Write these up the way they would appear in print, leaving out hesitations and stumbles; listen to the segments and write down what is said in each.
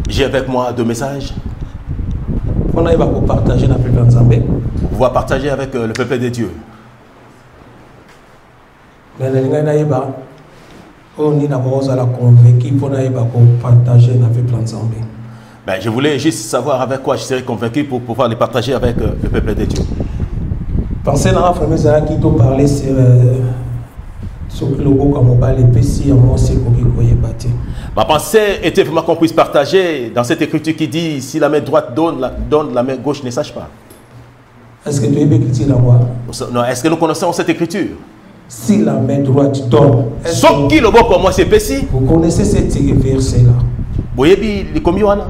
J'ai avec moi 2 messages. On va partager avec le peuple. On va partager avec le peuple de Dieu. Ben, je voulais juste savoir avec quoi je serais convaincu pour pouvoir les partager avec le peuple de Dieu. Pensez dans la famille qui t'a parlé sur le logo comme on parle les PC en moi c'est pour qu'il croyait bâtir. Ma pensée était vraiment qu'on puisse partager dans cette écriture qui dit si la main droite donne, la main gauche ne sache pas. Est-ce que tu es écrit là moi? Non, est-ce que nous connaissons cette écriture? Si la main droite donne. Sauf qui le voit pour moi c'est PC. Vous connaissez cet verset là? Boyebi les communes.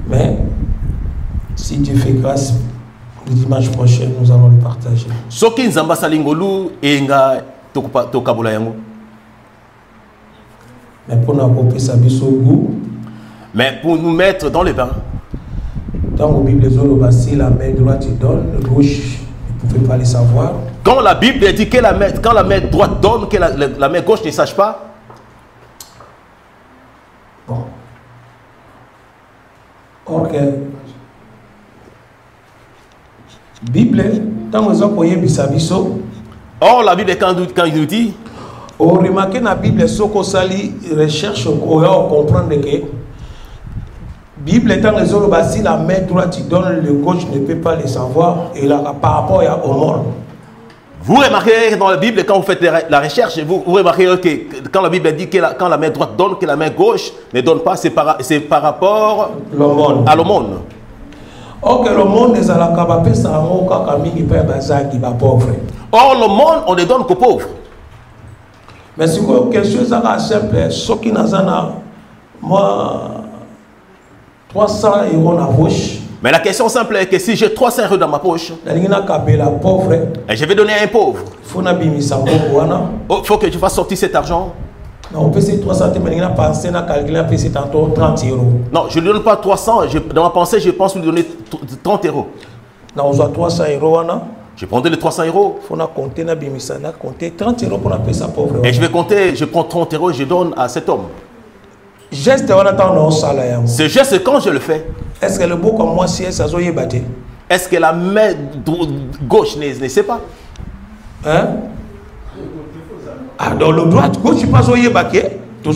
Mais si Dieu fait grâce, le dimanche prochain nous allons le partager. Soki nzamba salingolu enga tokabula yango. Mais pour nous sa goût. Mais pour nous mettre dans le bain. Dans la Bible, si la main droite donne, la gauche, vous ne pouvez pas le savoir. Quand la Bible dit que quand la main droite donne, que la main gauche ne sache pas. Bon. Ok. Bible, tant que vous avez bisabiso. Or, la Bible, quand il nous dit. On remarque dans la Bible, ce qu'on sali recherche, on comprend que. Bible étant résolu, si la main droite donne, le gauche ne peut pas le savoir. Et là, par rapport au monde. Vous remarquez dans la Bible, quand vous faites la recherche, vous remarquez que quand la Bible dit que quand la main droite donne, que la main gauche ne donne pas, c'est par rapport à l'aumône. Or, le monde est à la capacité, ça a pauvre. Or, le monde, on ne donne qu'aux pauvres. Mais si vous quelque chose de simple, ce qui n'a pas, moi, 300 € dans la poche. Mais la question simple est que si j'ai 300 € dans ma poche, et je vais donner à un pauvre, il faut que je fasse sortir cet argent. Non, dans je ne lui donne pas 300, dans ma pensée, je pense lui donner 30 €. Non, on a 300 €. Je prendrai les 300 €. Il faut compter 30 € pour appeler ça pauvre. Et je vais compter, je prends 30 € et je donne à cet homme. Ce geste, quand je le fais, est-ce que le beau comme moi, si ça zoye batté? Est-ce que la main gauche ne sait pas? Hein? Ah, dans le droite, gauche, je ne sais pas zoye batté. Là,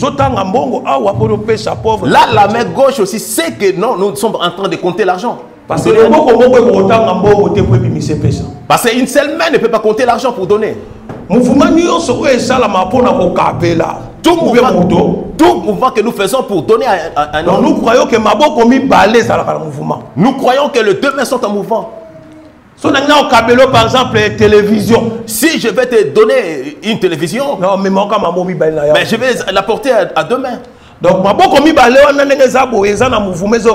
la main gauche aussi sait que non, nous sommes en train de compter l'argent. Parce qu'une seule main ne peut pas compter l'argent pour donner. Tout mouvement que nous faisons pour donner à un homme. Nous croyons que Nous croyons que les 2 mains sont en mouvement. Par exemple, télévision. Si je vais te donner une télévision, non, mais je vais la porter à 2 mains. Donc,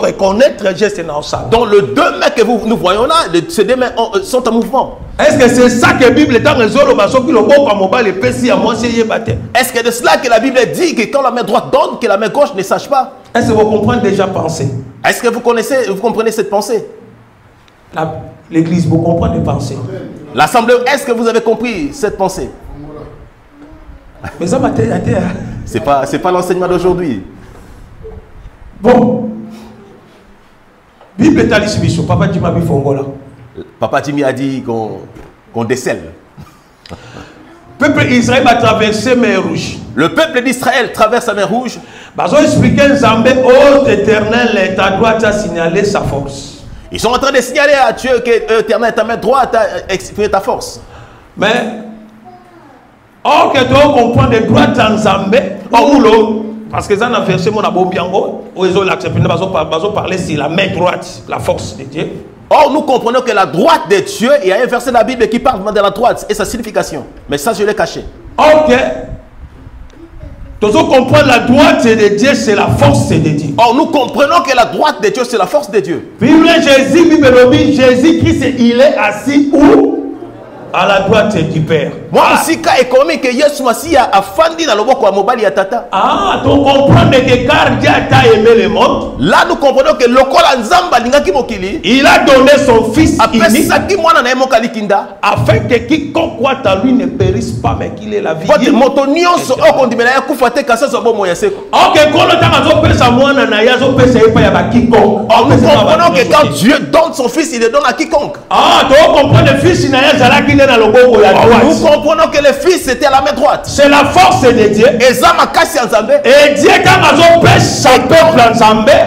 reconnaître geste dans ça. Donc, les 2 mains que nous voyons là, ces 2 mains sont en mouvement. Est-ce que c'est ça que la Bible est en résolu? Est-ce que c'est de cela que la Bible dit que quand la main droite donne, que la main gauche ne sache pas? Est-ce que vous comprenez déjà penser? Est-ce que vous comprenez cette pensée? L'église, vous comprenez penser? L'assemblée, est-ce que vous avez compris cette pensée? Mais ça m'a été. C'est pas l'enseignement d'aujourd'hui. Bon. Bible est allée sur Papa Jimmy Fongola. Papa Jimmy a dit qu'on décèle. Le peuple d'Israël va traverser la mer Rouge. Le peuple d'Israël traverse la mer Rouge. Ils ont expliqué Zambé, oh éternel, ta droite a signalé sa force. Ils sont en train de signaler à Dieu que éternel, ta main droite a exprimé ta force. Mais, or que tu comprends de droite en Zambé, parce que ça a versé mon abombiango, ils ont accepté, ils ont parlé sur la main droite, la force de Dieu. Or, nous comprenons que la droite de Dieu, il y a un verset de la Bible qui parle de la droite et sa signification. Mais ça, je l'ai caché. Ok. Tu comprends la droite de Dieu, c'est la force de Dieu. Or, nous comprenons que la droite de Dieu, c'est la force de Dieu. Jésus-Christ, il est assis où? À la droite du Père. Moi aussi quand économique que Yesu Masia a fandi dans le boko wa mobali ya tata. Ah, tu comprends que car Dieu a aimé le monde. Là nous comprenons que lokola nzamba lingaki mokili. Il a donné son fils unique afin que quiconque croit en lui ne périsse pas mais qu'il ait la vie. Ok, quand Dieu donne son fils, il le donne à quiconque. Ah, tu comprends le fils nous comprenons que le fils était à la main droite. C'est la force de Dieu. Et Dieu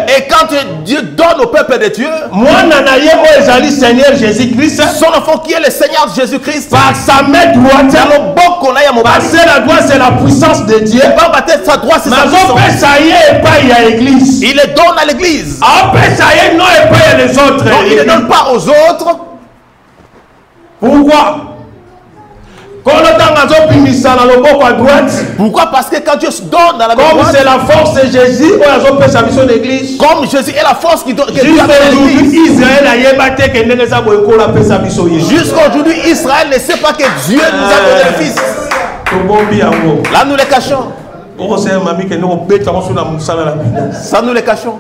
et quand Dieu donne au peuple de Dieu, Seigneur Jésus-Christ, son enfant qui est le Seigneur Jésus-Christ, par sa main droite, parce que la droite c'est la puissance de Dieu. Sa droite c'est sa puissance. Il le donne à l'église. Non, il ne donne pas aux autres. Pourquoi? Pourquoi? Parce que quand Dieu se donne dans la comme c'est la force de Jésus, comme Jésus est la force qui donne. Jusqu'à aujourd'hui, Israël ne sait pas que Dieu nous a donné le Fils. Là, nous les cachons. Ça, nous les cachons.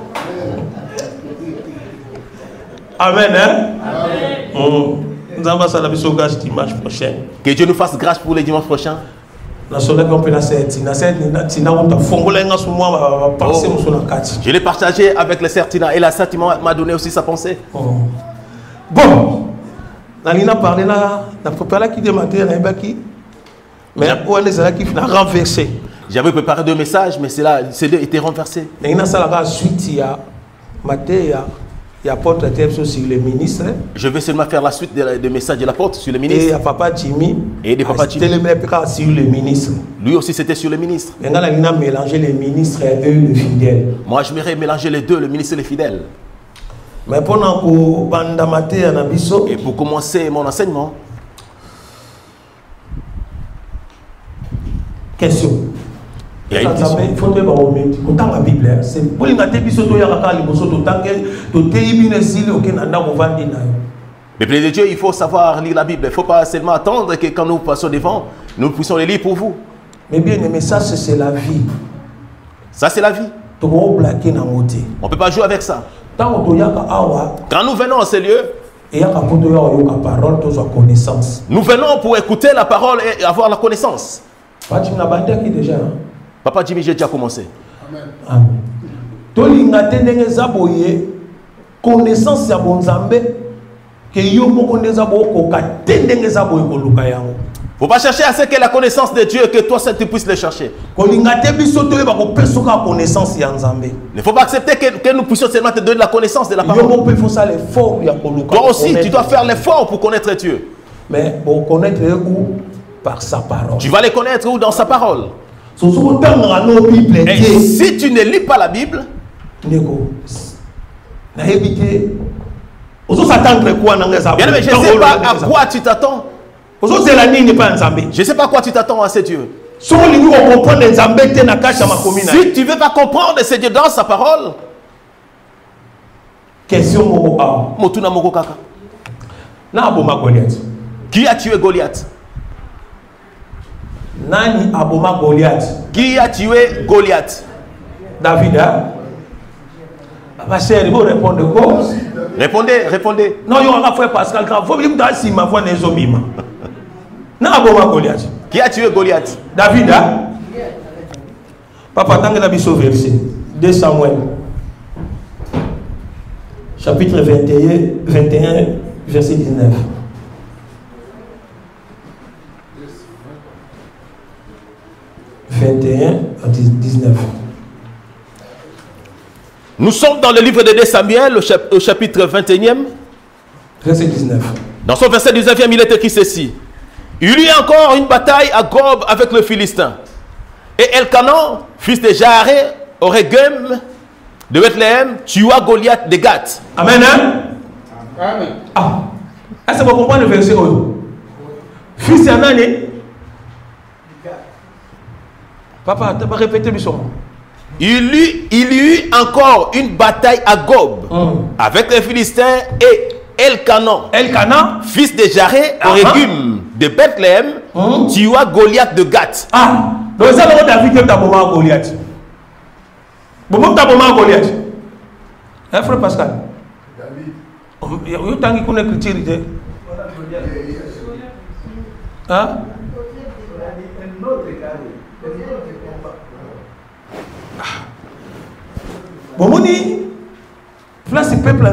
Amen. Hein? Que Dieu nous fasse grâce pour les dimanches prochains. Je l'ai partagé avec le Certina et la Satima m'a donné aussi sa pensée. Bon, Nalina parlait là, la préparé qui démarrait la baki, mais on est là qui a renversé. J'avais préparé 2 messages, mais ces deux étaient renversés. Et il y a la suite, il y a Matthieu. Il y a apôtre sur le ministre. Je vais seulement faire la suite des messages de l'apôtre sur le ministre. Et il y a papa Jimmy. Et de papa Jimmy. Sur le ministre. Lui aussi c'était sur le ministre. Et on a mélangé les ministres et eux les fidèles. Moi je m'aurais mélangé les deux, le ministre et les fidèles. Mais pendant que et pour commencer mon enseignement. Question. Il y a une question. Il faut que la Bible. C'est pour les mais plein de Dieu, il faut savoir lire la Bible. Il ne faut pas seulement attendre que quand nous passons devant, nous puissions les lire pour vous. Mais bien aimé, ça c'est la vie. Ça c'est la vie. On ne peut pas jouer avec ça. Quand nous venons à ces lieux, nous venons pour écouter la parole et avoir la connaissance. Papa Jimmy, j'ai déjà commencé. Amen. Connaissance ya bonzambe que yo moko ndeza boko katendenge za boye koluka yango. Faut pas chercher à ce que la connaissance de Dieu que toi seul tu puisses le chercher. Il ne faut pas accepter que nous puissions seulement te donner la connaissance de la parole. Toi aussi tu dois faire l'effort pour connaître Dieu. Mais pour connaître où? Par sa parole. Tu vas les connaître où? Dans sa parole. Et si tu ne lis pas la Bible, bien aimé, je ne sais pas à quoi tu t'attends. Je ne sais pas à quoi tu t'attends à ce Dieu. Si tu ne veux pas comprendre ce Dieu dans sa parole, qui a tué Goliath? Nani aboma Goliath? Qui a tué Goliath? David. Ma chère, vous répondez quoi? Répondez. Non, il y a un frère Pascal. Il faut que je ma voix n'est pas. Non, aboma Goliath. Qui a tué Goliath? David. Papa, tant que la biso verset 2 Samuel, chapitre 21, verset 19. Nous sommes dans le livre de 2 Samuel, au chapitre 21e. Verset 19. Dans son verset 19e, il est écrit ceci. Il y a encore une bataille à Gob avec le Philistin. Et Elkanan, fils de Jaaré, Oregem, de Bethléem, tua Goliath de Gath. Amen. Amen. Ah. Est-ce que vous comprenez le verset? Fils de Anani. Papa, tu vas répéter le son. Il y eut encore une bataille à Gob avec les Philistins et Elkanan, fils de Jaré, au régime de Bethléem, tua Goliath de Gath. Ah, donc ça, David qui est à Goliath. Bon, tu as Goliath. Hein, frère Pascal? David. Il y a eu tant qu'il connaît l'écriture. Hein? Bon, place peuple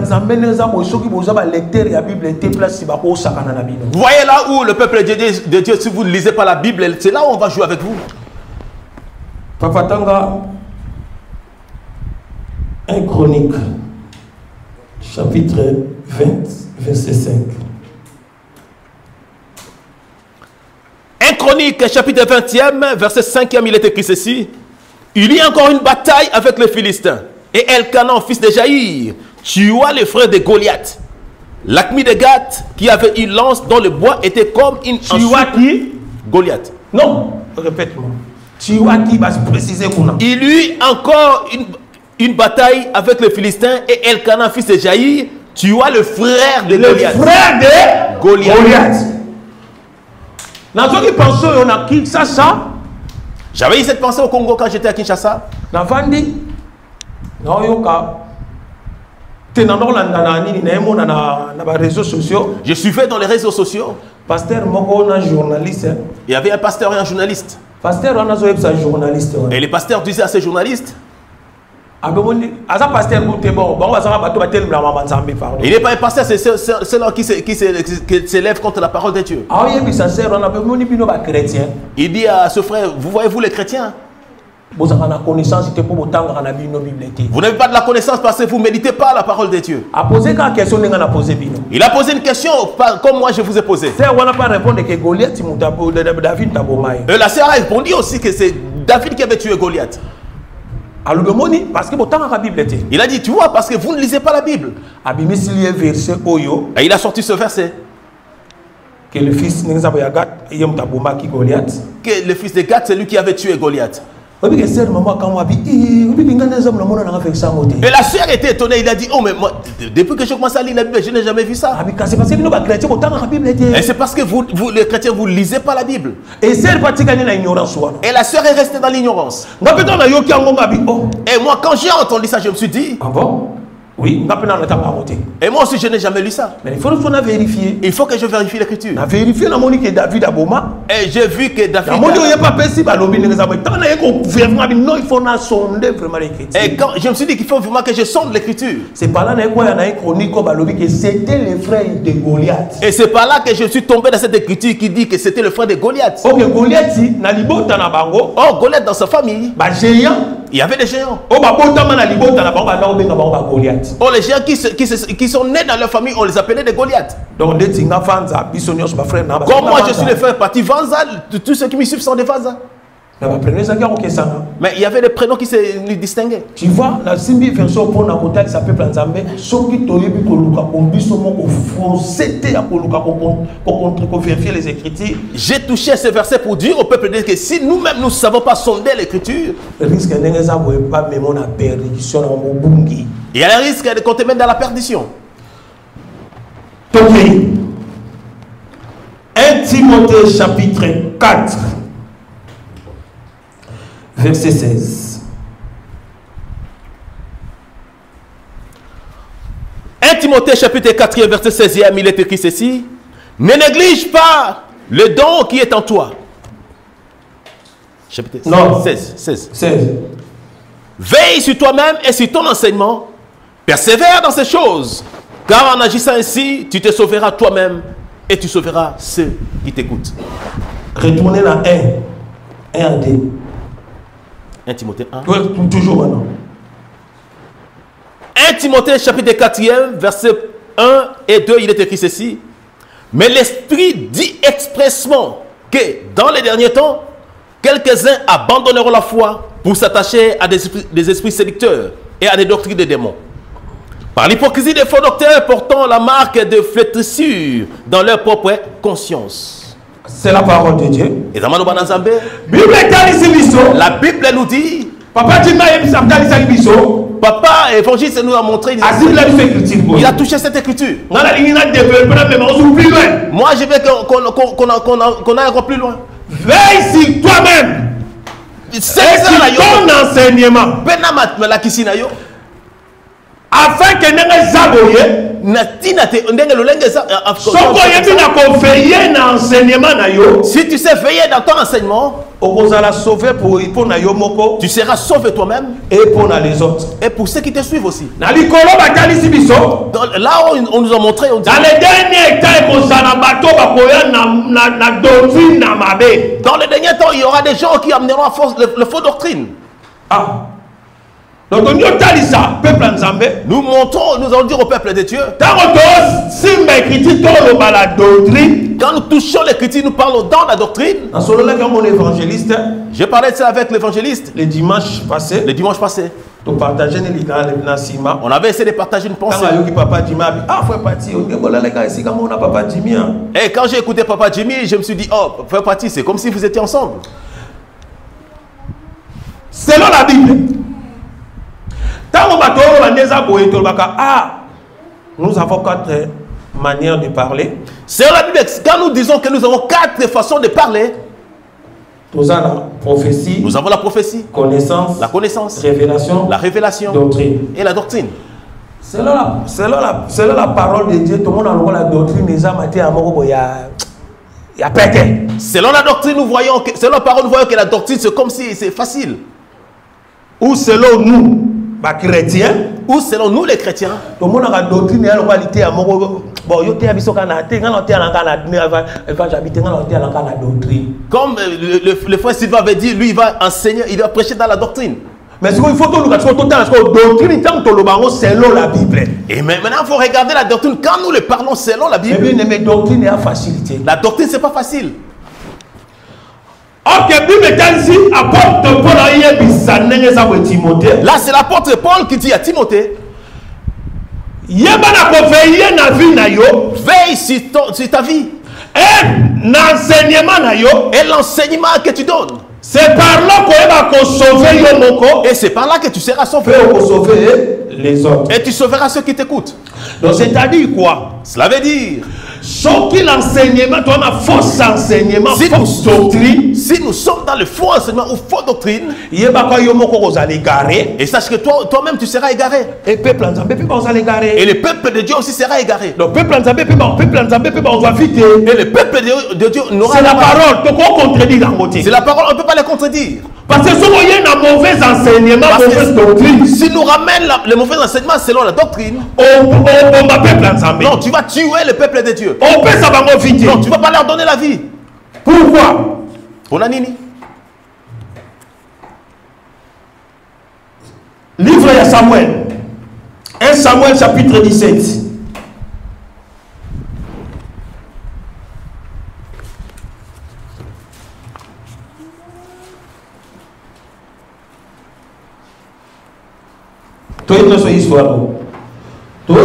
vous voyez là où le peuple de Dieu, si vous ne lisez pas la Bible, c'est là où on va jouer avec vous. Papa Tanga, 1 Chronique, chapitre 20, verset 5. 1 Chronique, chapitre 20e, verset 5e, il est écrit ceci. Il y a encore une bataille avec les Philistins. Et Elkanan, fils de Jaïr, tua les frères de Goliath. L'Acmi de Gath, qui avait une lance dont le bois était comme une... Tua qui? Goliath. Non, répète-moi. Tua qui va se préciser qu'on a. Il y eut encore une bataille avec les Philistins. Et Elkanan, fils de Jaïr, tua le frère de Goliath. Le frère de Goliath. Dans ce qui pense, on a qui ça? J'avais eu cette pensée au Congo quand j'étais à Kinshasa. Navandi. Non, yoka. Réseaux sociaux. Je suivais dans les réseaux sociaux. Pasteur Moko, un journaliste. Il y avait un pasteur et un journaliste. Pasteur, on a un journaliste. Et les pasteurs disaient à ces journalistes. Il n'est pas un pasteur, c'est celui qui s'élève contre la parole de Dieu. Il dit à ce frère, vous voyez-vous les chrétiens? Vous n'avez pas de la connaissance parce que vous ne méditez pas la parole de Dieu. Il a posé une question comme moi je vous ai posé. Et la sœur a répondu aussi que c'est David qui avait tué Goliath. Il a dit, tu vois, parce que vous ne lisez pas la Bible. Et il a sorti ce verset. Que le fils de Gath, c'est lui qui avait tué Goliath. Et la sœur était étonnée, il a dit, oh mais moi, depuis que je commence à lire la Bible, je n'ai jamais vu ça. Et c'est parce que vous les chrétiens, vous ne lisez pas la Bible. Et la sœur est restée dans l'ignorance. Et moi, quand j'ai entendu ça, je me suis dit, ah bon? Oui, et moi aussi je n'ai jamais lu ça. Mais il faut vérifier. Il faut que je vérifie l'écriture. Et j'ai vu que David. Et quand je me suis dit qu'il faut vraiment que je sonde l'écriture. C'est par là que c'était le frère de Goliath. Et c'est par là que je suis tombé dans cette écriture qui dit que c'était le frère de Goliath. Oh, Goliath dans sa famille. Il y avait des géants. Oh, les géants qui sont nés dans leur famille, on les appelait des Goliaths. Donc, comme moi je suis le frère parti Vanza, tous ceux qui me suivent sont des Vanza. Mais il y avait des prénoms qui se distinguaient. Tu vois, la Simbi version pour la côté ça peut prendre Zambé, ceux qui t'ont dit pour vérifier les Écritures. J'ai touché ce verset pour dire au peuple que si nous-mêmes nous ne savons pas sonder l'Écriture, le risque pas même la perdition. Il y a le risque de qu'on te mette dans la perdition. 1 Timothée chapitre 4. Verset 16. 1 Timothée chapitre 4, verset 16e, il est écrit ceci. Ne néglige pas le don qui est en toi. Chapitre 16. Veille sur toi-même et sur ton enseignement. Persévère dans ces choses. Car en agissant ainsi, tu te sauveras toi-même et tu sauveras ceux qui t'écoutent. Retournez dans 1 à 2. 1 Timothée 1. Oui, toujours maintenant. 1 Timothée chapitre 4, verset 1 et 2, il est écrit ceci. Mais l'Esprit dit expressement que dans les derniers temps, quelques-uns abandonneront la foi pour s'attacher à des esprits séducteurs et à des doctrines de démons. Par l'hypocrisie des faux docteurs portant la marque de flétrissure dans leur propre conscience. C'est la parole de Dieu. Et dans la Bible Bible nous dit, papa évangéliste nous a montré. Il a touché cette écriture. Moi, je veux qu'on aille encore plus loin. Veille sur toi-même. C'est ton enseignement. Afin que si tu sais veiller dans ton enseignement, tu seras sauvé toi-même et pour les autres. Et pour ceux qui te suivent aussi. Là où on nous a montré, on dit, dans les derniers temps, il y aura des gens qui amèneront à force le faux doctrine. Ah. Donc nous montrons, nous allons dire au peuple de Dieu. Quand nous touchons l'écriture, nous parlons dans la doctrine. J'ai parlé de ça avec l'évangéliste. Le dimanche passé. On avait essayé de partager une pensée. Et quand j'ai écouté Papa Jimmy, je me suis dit, oh, frère Pati, c'est comme si vous étiez ensemble. Selon la Bible. Nous avons 4 manières de parler. C'est la Bible. Quand nous disons que nous avons 4 façons de parler, nous avons la prophétie, connaissance, la révélation, doctrine. Et la doctrine. Selon la parole de Dieu, tout le monde a la doctrine. Selon la doctrine, nous voyons que, selon la parole, nous voyons que la doctrine c'est comme si c'est facile. Ou selon nous, chrétiens, ou selon nous les chrétiens, tout le monde a la doctrine et la réalité. Comme le frère Sylvain avait dit, lui il va enseigner, il va prêcher dans la doctrine. Mais il faut que doctrine selon la Bible. Et maintenant il faut regarder la doctrine quand nous le parlons selon la Bible. Mais doctrine est facilité. La doctrine c'est pas facile. Là c'est l'apôtre Paul qui dit à Timothée, veille sur ta vie et l'enseignement que tu donnes. C'est par là qu'on sauver et c'est par là que tu seras sauvé. Les autres. Et tu sauveras ceux qui t'écoutent. Donc c'est-à-dire quoi? Cela veut dire sauf que l'enseignement, tu as un faux enseignement, fausse doctrine. Si nous sommes dans le faux enseignement ou fausse doctrine, et sache que toi-même tu seras égaré. Et le peuple de Dieu aussi sera égaré. Donc peuple de Dieu et le peuple de Dieu n'aura c'est la parole. C'est la parole, on ne peut pas les contredire. Parce que si vous avez un mauvais enseignement, mauvaise doctrine, si nous ramène le mauvais enseignement selon la doctrine, non, tu vas tuer le peuple de Dieu. Non, tu ne vas pas leur donner la vie. Pourquoi? Pour la nini. Livre de Samuel. 1 Samuel chapitre 17. Notre histoire. Nous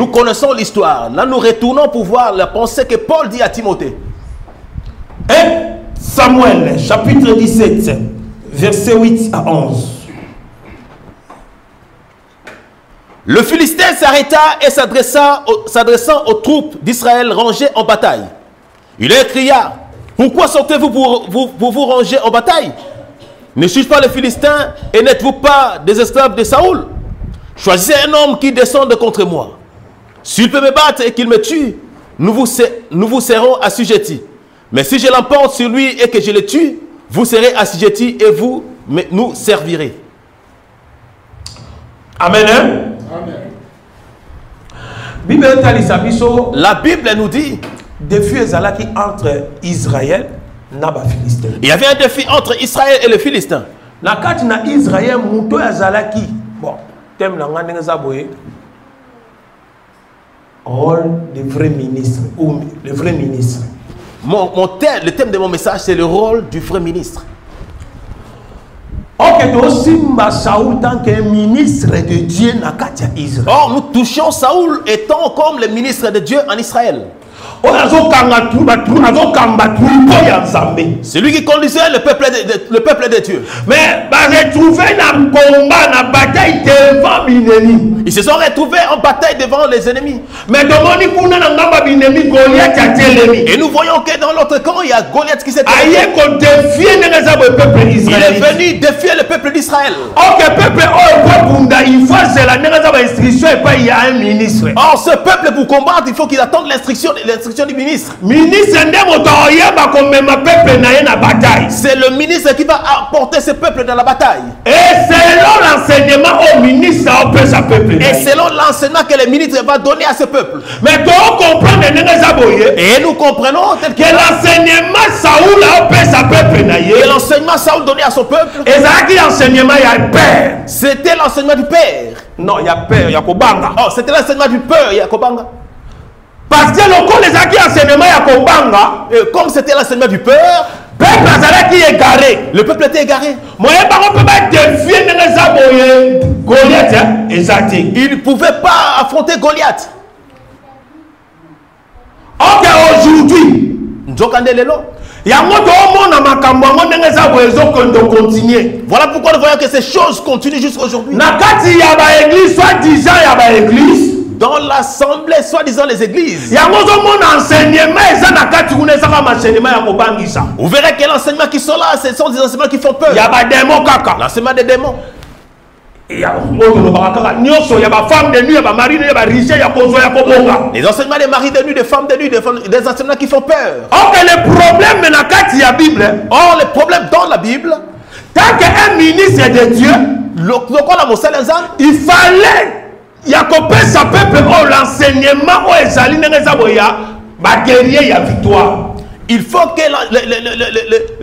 connaissons l'histoire. Là, nous retournons pour voir la pensée que Paul dit à Timothée. 1 Samuel, chapitre 17, versets 8 à 11. Le Philistin s'arrêta et s'adressant aux troupes d'Israël rangées en bataille. Il leur cria: pourquoi sortez-vous pour vous ranger en bataille? Ne suis-je pas le Philistin et n'êtes-vous pas des esclaves de Saoul? Choisissez un homme qui descende contre moi. S'il peut me battre et qu'il me tue, nous vous serons assujettis. Mais si je l'emporte sur lui et que je le tue, vous serez assujettis et vous nous servirez. Amen. La Bible nous dit défi entre Israël et Philistin. Il y avait un défi entre Israël et le Philistin. Israël, bon, thème rôle de vrai ministre ou le vrai ministre. Le thème de mon message, c'est le rôle du vrai ministre. Saoul tant que ministre de Dieu. Or, nous touchons Saoul étant comme le ministre de Dieu en Israël. C'est lui qui conduisait le peuple de Dieu. Mais retrouvé dans combat, dans bataille devant Binemi. Ils se sont retrouvés en bataille devant les ennemis. Mais et nous voyons que dans l'autre camp, il y a Goliath qui s'est il est venu défier le peuple d'Israël. Il faut il y a un ministre. Or, ce peuple pour combattre, il faut qu'il attende l'instruction du ministre. C'est le ministre qui va apporter ce peuple dans la bataille. Et selon l'enseignement au ministre, et selon l'enseignement que le ministre va donner à ce peuple. Mais et nous comprenons que l'enseignement Saoul a peuple. Et l'enseignement Saoul donné à son peuple. C'était l'enseignement du père. Non, il y a père, il y a Kobanga. Oh, c'était l'enseignement du père, il y a Kobanga. Parce que et comme c'était l'enseignement du père, le peuple était égaré. Il ne pouvait pas affronter Goliath. Ok, aujourd'hui, voilà pourquoi nous voyons que ces choses continuent jusqu'à aujourd'hui. Dans l'assemblée, soi-disant les églises, vous verrez que l'enseignement qui sont là, ce sont des enseignements qui font peur. L'enseignement des démons. Les enseignements des maris de nuit, des femmes de nuit, des enseignements qui font peur. Or, le problème dans la Bible, tant qu'un ministre de Dieu, il fallait sa peuple l'enseignement victoire. Il faut que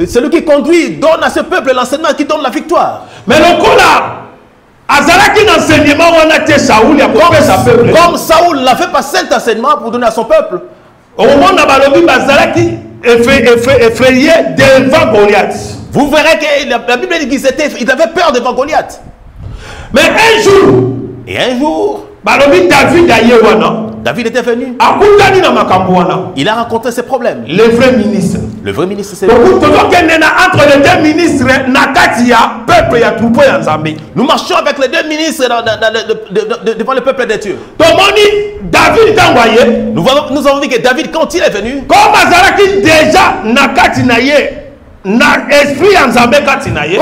celui qui conduit donne à ce peuple l'enseignement qui donne la victoire. Mais le coup là, comme Saoul n'a fait pas cet enseignement pour donner à son peuple. Au moment où effrayé devant Goliath. Vous verrez que la Bible dit qu'il avait peur devant Goliath. Mais un jour, David était venu. Il a rencontré ses problèmes. Le vrai ministre. Le vrai ministre, c'est entre les deux ministres, nous marchons avec les deux ministres devant le peuple de Dieu. Nous avons vu que David, quand il est venu, comme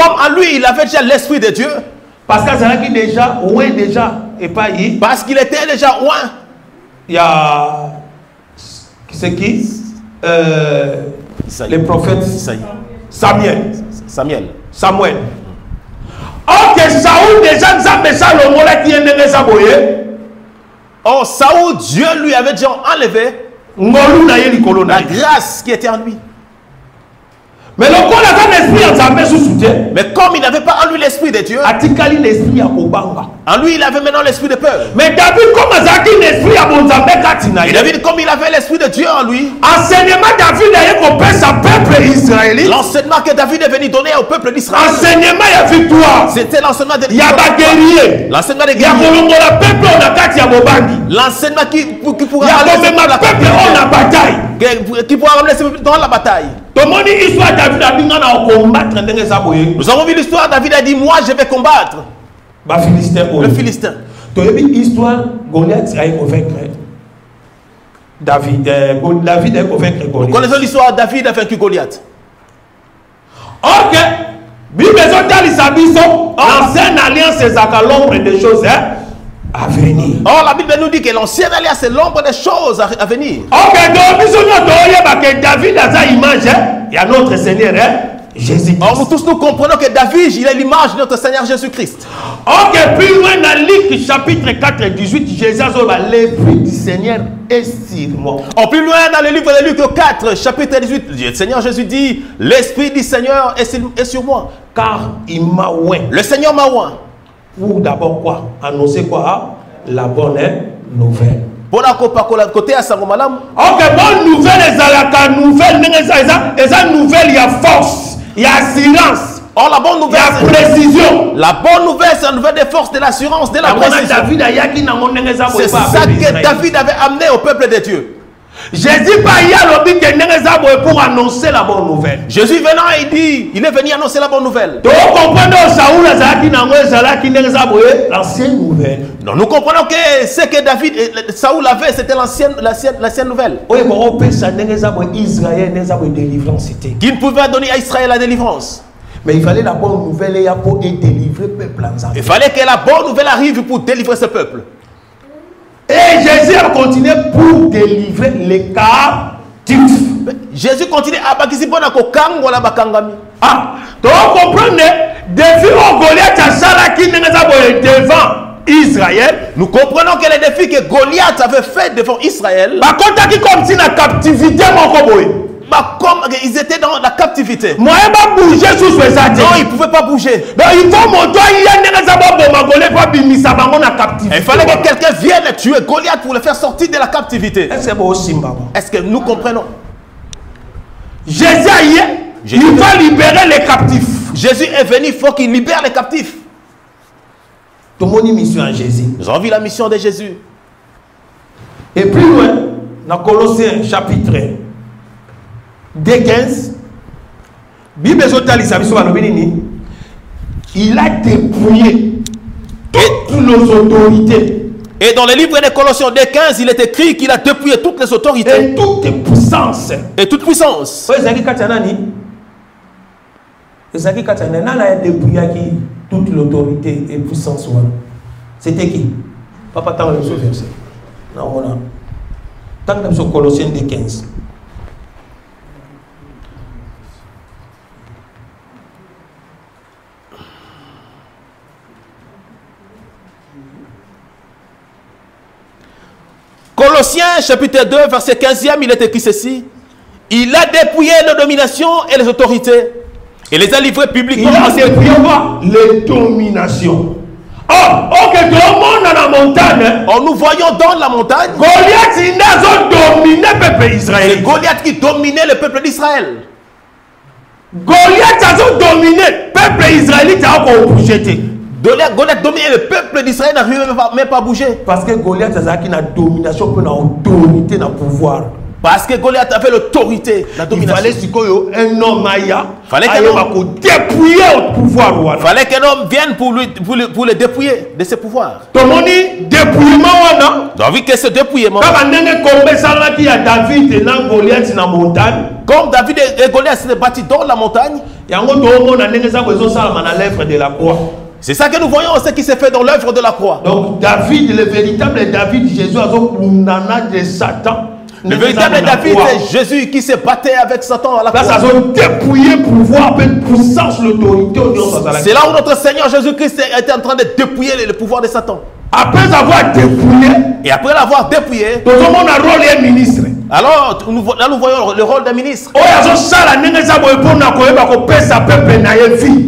en lui, il avait déjà l'esprit de Dieu. Parce qu'il était déjà loin. Il y a c'est qui les prophètes Samuel. Ok, Saoul déjà oh, Saoul, Dieu lui avait déjà enlevé la grâce qui était en lui. Mais le corps avait l'esprit en soutien. Mais comme il n'avait pas en lui l'esprit de Dieu, en lui il avait maintenant l'esprit de peur. Mais David, comme il avait l'esprit de Dieu en lui, enseignement David a sa peuple israélite. L'enseignement que David est venu donner au peuple d'Israël. Enseignement il y a victoire. C'était l'enseignement de guerrier. L'enseignement des guerriers. L'enseignement qui pourra amener la peuple en bataille. Qui pourra amener dans la bataille. Nous avons vu l'histoire, David a dit, moi je vais combattre le Philistin. L'histoire, Goliath a convaincu David a convaincu Goliath. Nous connaissons l'histoire, David a vaincu Goliath. Ok, l'ancienne alliance est à l'ombre des choses à venir. Or, la Bible nous dit que l'ancienne alliance est l'ombre des choses à venir. Ok, donc, David a sa image, il y a notre Seigneur, Jésus-Christ. Or, nous tous nous comprenons que David, il est l'image de notre Seigneur Jésus-Christ. Ok, plus loin dans Luc chapitre 4, 18, Jésus a dit, l'Esprit du Seigneur est sur moi. Or, plus loin dans le livre de Luc 4, chapitre 18, le Seigneur Jésus dit, l'Esprit du Seigneur est sur moi. Car il m'a oint. Le Seigneur m'a oint. Ou d'abord quoi? Annoncer quoi? La bonne nouvelle. Bon côté à Sangomalam. Ok, bonne nouvelle, il y a nouvelle, il y a force, il y a assurance. Or la bonne nouvelle, il y a précision. La bonne nouvelle, c'est la nouvelle de force, de l'assurance, de la précision. C'est ça que David avait amené au peuple de Dieu. Jésus pas y a l'objet que pour annoncer la bonne nouvelle. Jésus venant, il est venu annoncer la bonne nouvelle. Donc comprenons Saoul l'ancienne nouvelle. Non, nous comprenons que ce que Saoul avait, c'était l'ancienne nouvelle. Qui ne pouvait donner à Israël la délivrance. Mais il fallait la bonne nouvelle pour délivrer le peuple. Il fallait que la bonne nouvelle arrive pour délivrer ce peuple. Et Jésus a continué pour délivrer les captifs. Jésus continue à bakisi pona ko kango la bakangami. Ah, donc comprenez, depuis Goliath a salaki devant Israël. Nous comprenons que les défis que Goliath avait fait devant Israël. Par contre, qui comme si la captivité comme ils étaient dans la captivité. Moi, je ne bouger sous ce zadé. Non, ils ne pouvaient pas bouger. Donc il faut monter, il fallait que quelqu'un vienne tuer Goliath pour le faire sortir de la captivité. Est-ce que nous comprenons? Jésus il va libérer les captifs. Jésus est venu, il faut qu'il libère les captifs. Tout le monde mission à Jésus. Nous avons vu la mission de Jésus. Et plus loin, dans Colossiens chapitre 2:15, Bible il a dépouillé toutes nos autorités. Et dans le livre des Colossiens 2:15, il est écrit qu'il a dépouillé toutes les autorités. Et toutes les puissances. Et toute puissance. Toute l'autorité et puissance. C'était qui? Papa, tant que le verset. Non, voilà. Tant que le Colossiens 2:15. Colossiens chapitre 2 verset 15e, il est écrit ceci. Il a dépouillé les dominations et les autorités et les a livrés publiquement. Il a dépouillé les dominations. Oh, ok, tout le monde dans la montagne. Oh, nous voyons dans la montagne Goliath, il a dominé le peuple d'Israël. C'est Goliath qui dominait le peuple d'Israël. Goliath a dominé le peuple israélite a jeté. Goliath dominait le peuple d'Israël, n'arrivait même pas à bouger. Parce que Goliath a une domination, une autorité, un pouvoir. Parce que Goliath avait l'autorité, la domination. Il fallait un homme fallait qu'un homme dépouiller au pouvoir. Fallait qu'un homme vienne pour le dépouiller de ses pouvoirs. Tout le monde dit dépouillement. Donc, vu que ce dépouillement. Comme David et Goliath s'étaient battus dans la montagne. C'est ça que nous voyons, ce qui s'est fait dans l'œuvre de la croix. Donc David, le véritable David, Jésus a de Satan. Le véritable David, c'est Jésus qui s'est battu avec Satan à la croix. Là, ça a dépouillé pouvoir, puissance, l'autorité. C'est là où notre Seigneur Jésus-Christ était en train de dépouiller le pouvoir de Satan. Après avoir dépouillé, et après l'avoir dépouillé, tout le monde a rôle et ministre. Alors, là nous voyons le rôle d'un ministre.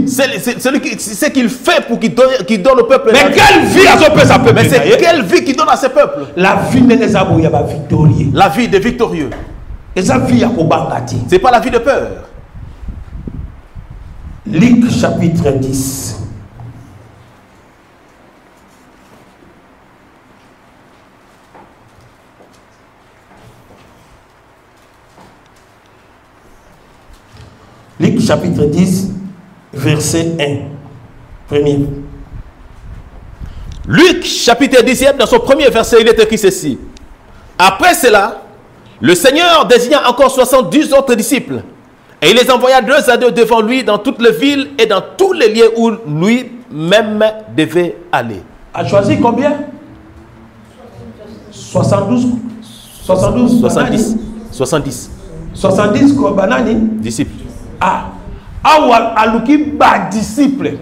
C'est ce qu'il fait pour qu'il donne au peuple. Mais quelle vie a ce peuple? Mais c'est quelle vie qu'il donne à ce peuple? La vie victorieux. La vie de victorieux. C'est pas la vie de peur. Luc chapitre 10. Luc chapitre 10, verset 1. Premier. Luc chapitre 10, dans son premier verset, il est écrit ceci. Après cela, le Seigneur désigna encore 70 autres disciples. Et il les envoya 2 à 2 devant lui dans toutes les villes et dans tous les lieux où lui-même devait aller. A choisi combien? 70. 70 banani? Disciples. Ah, aluki ba disciple.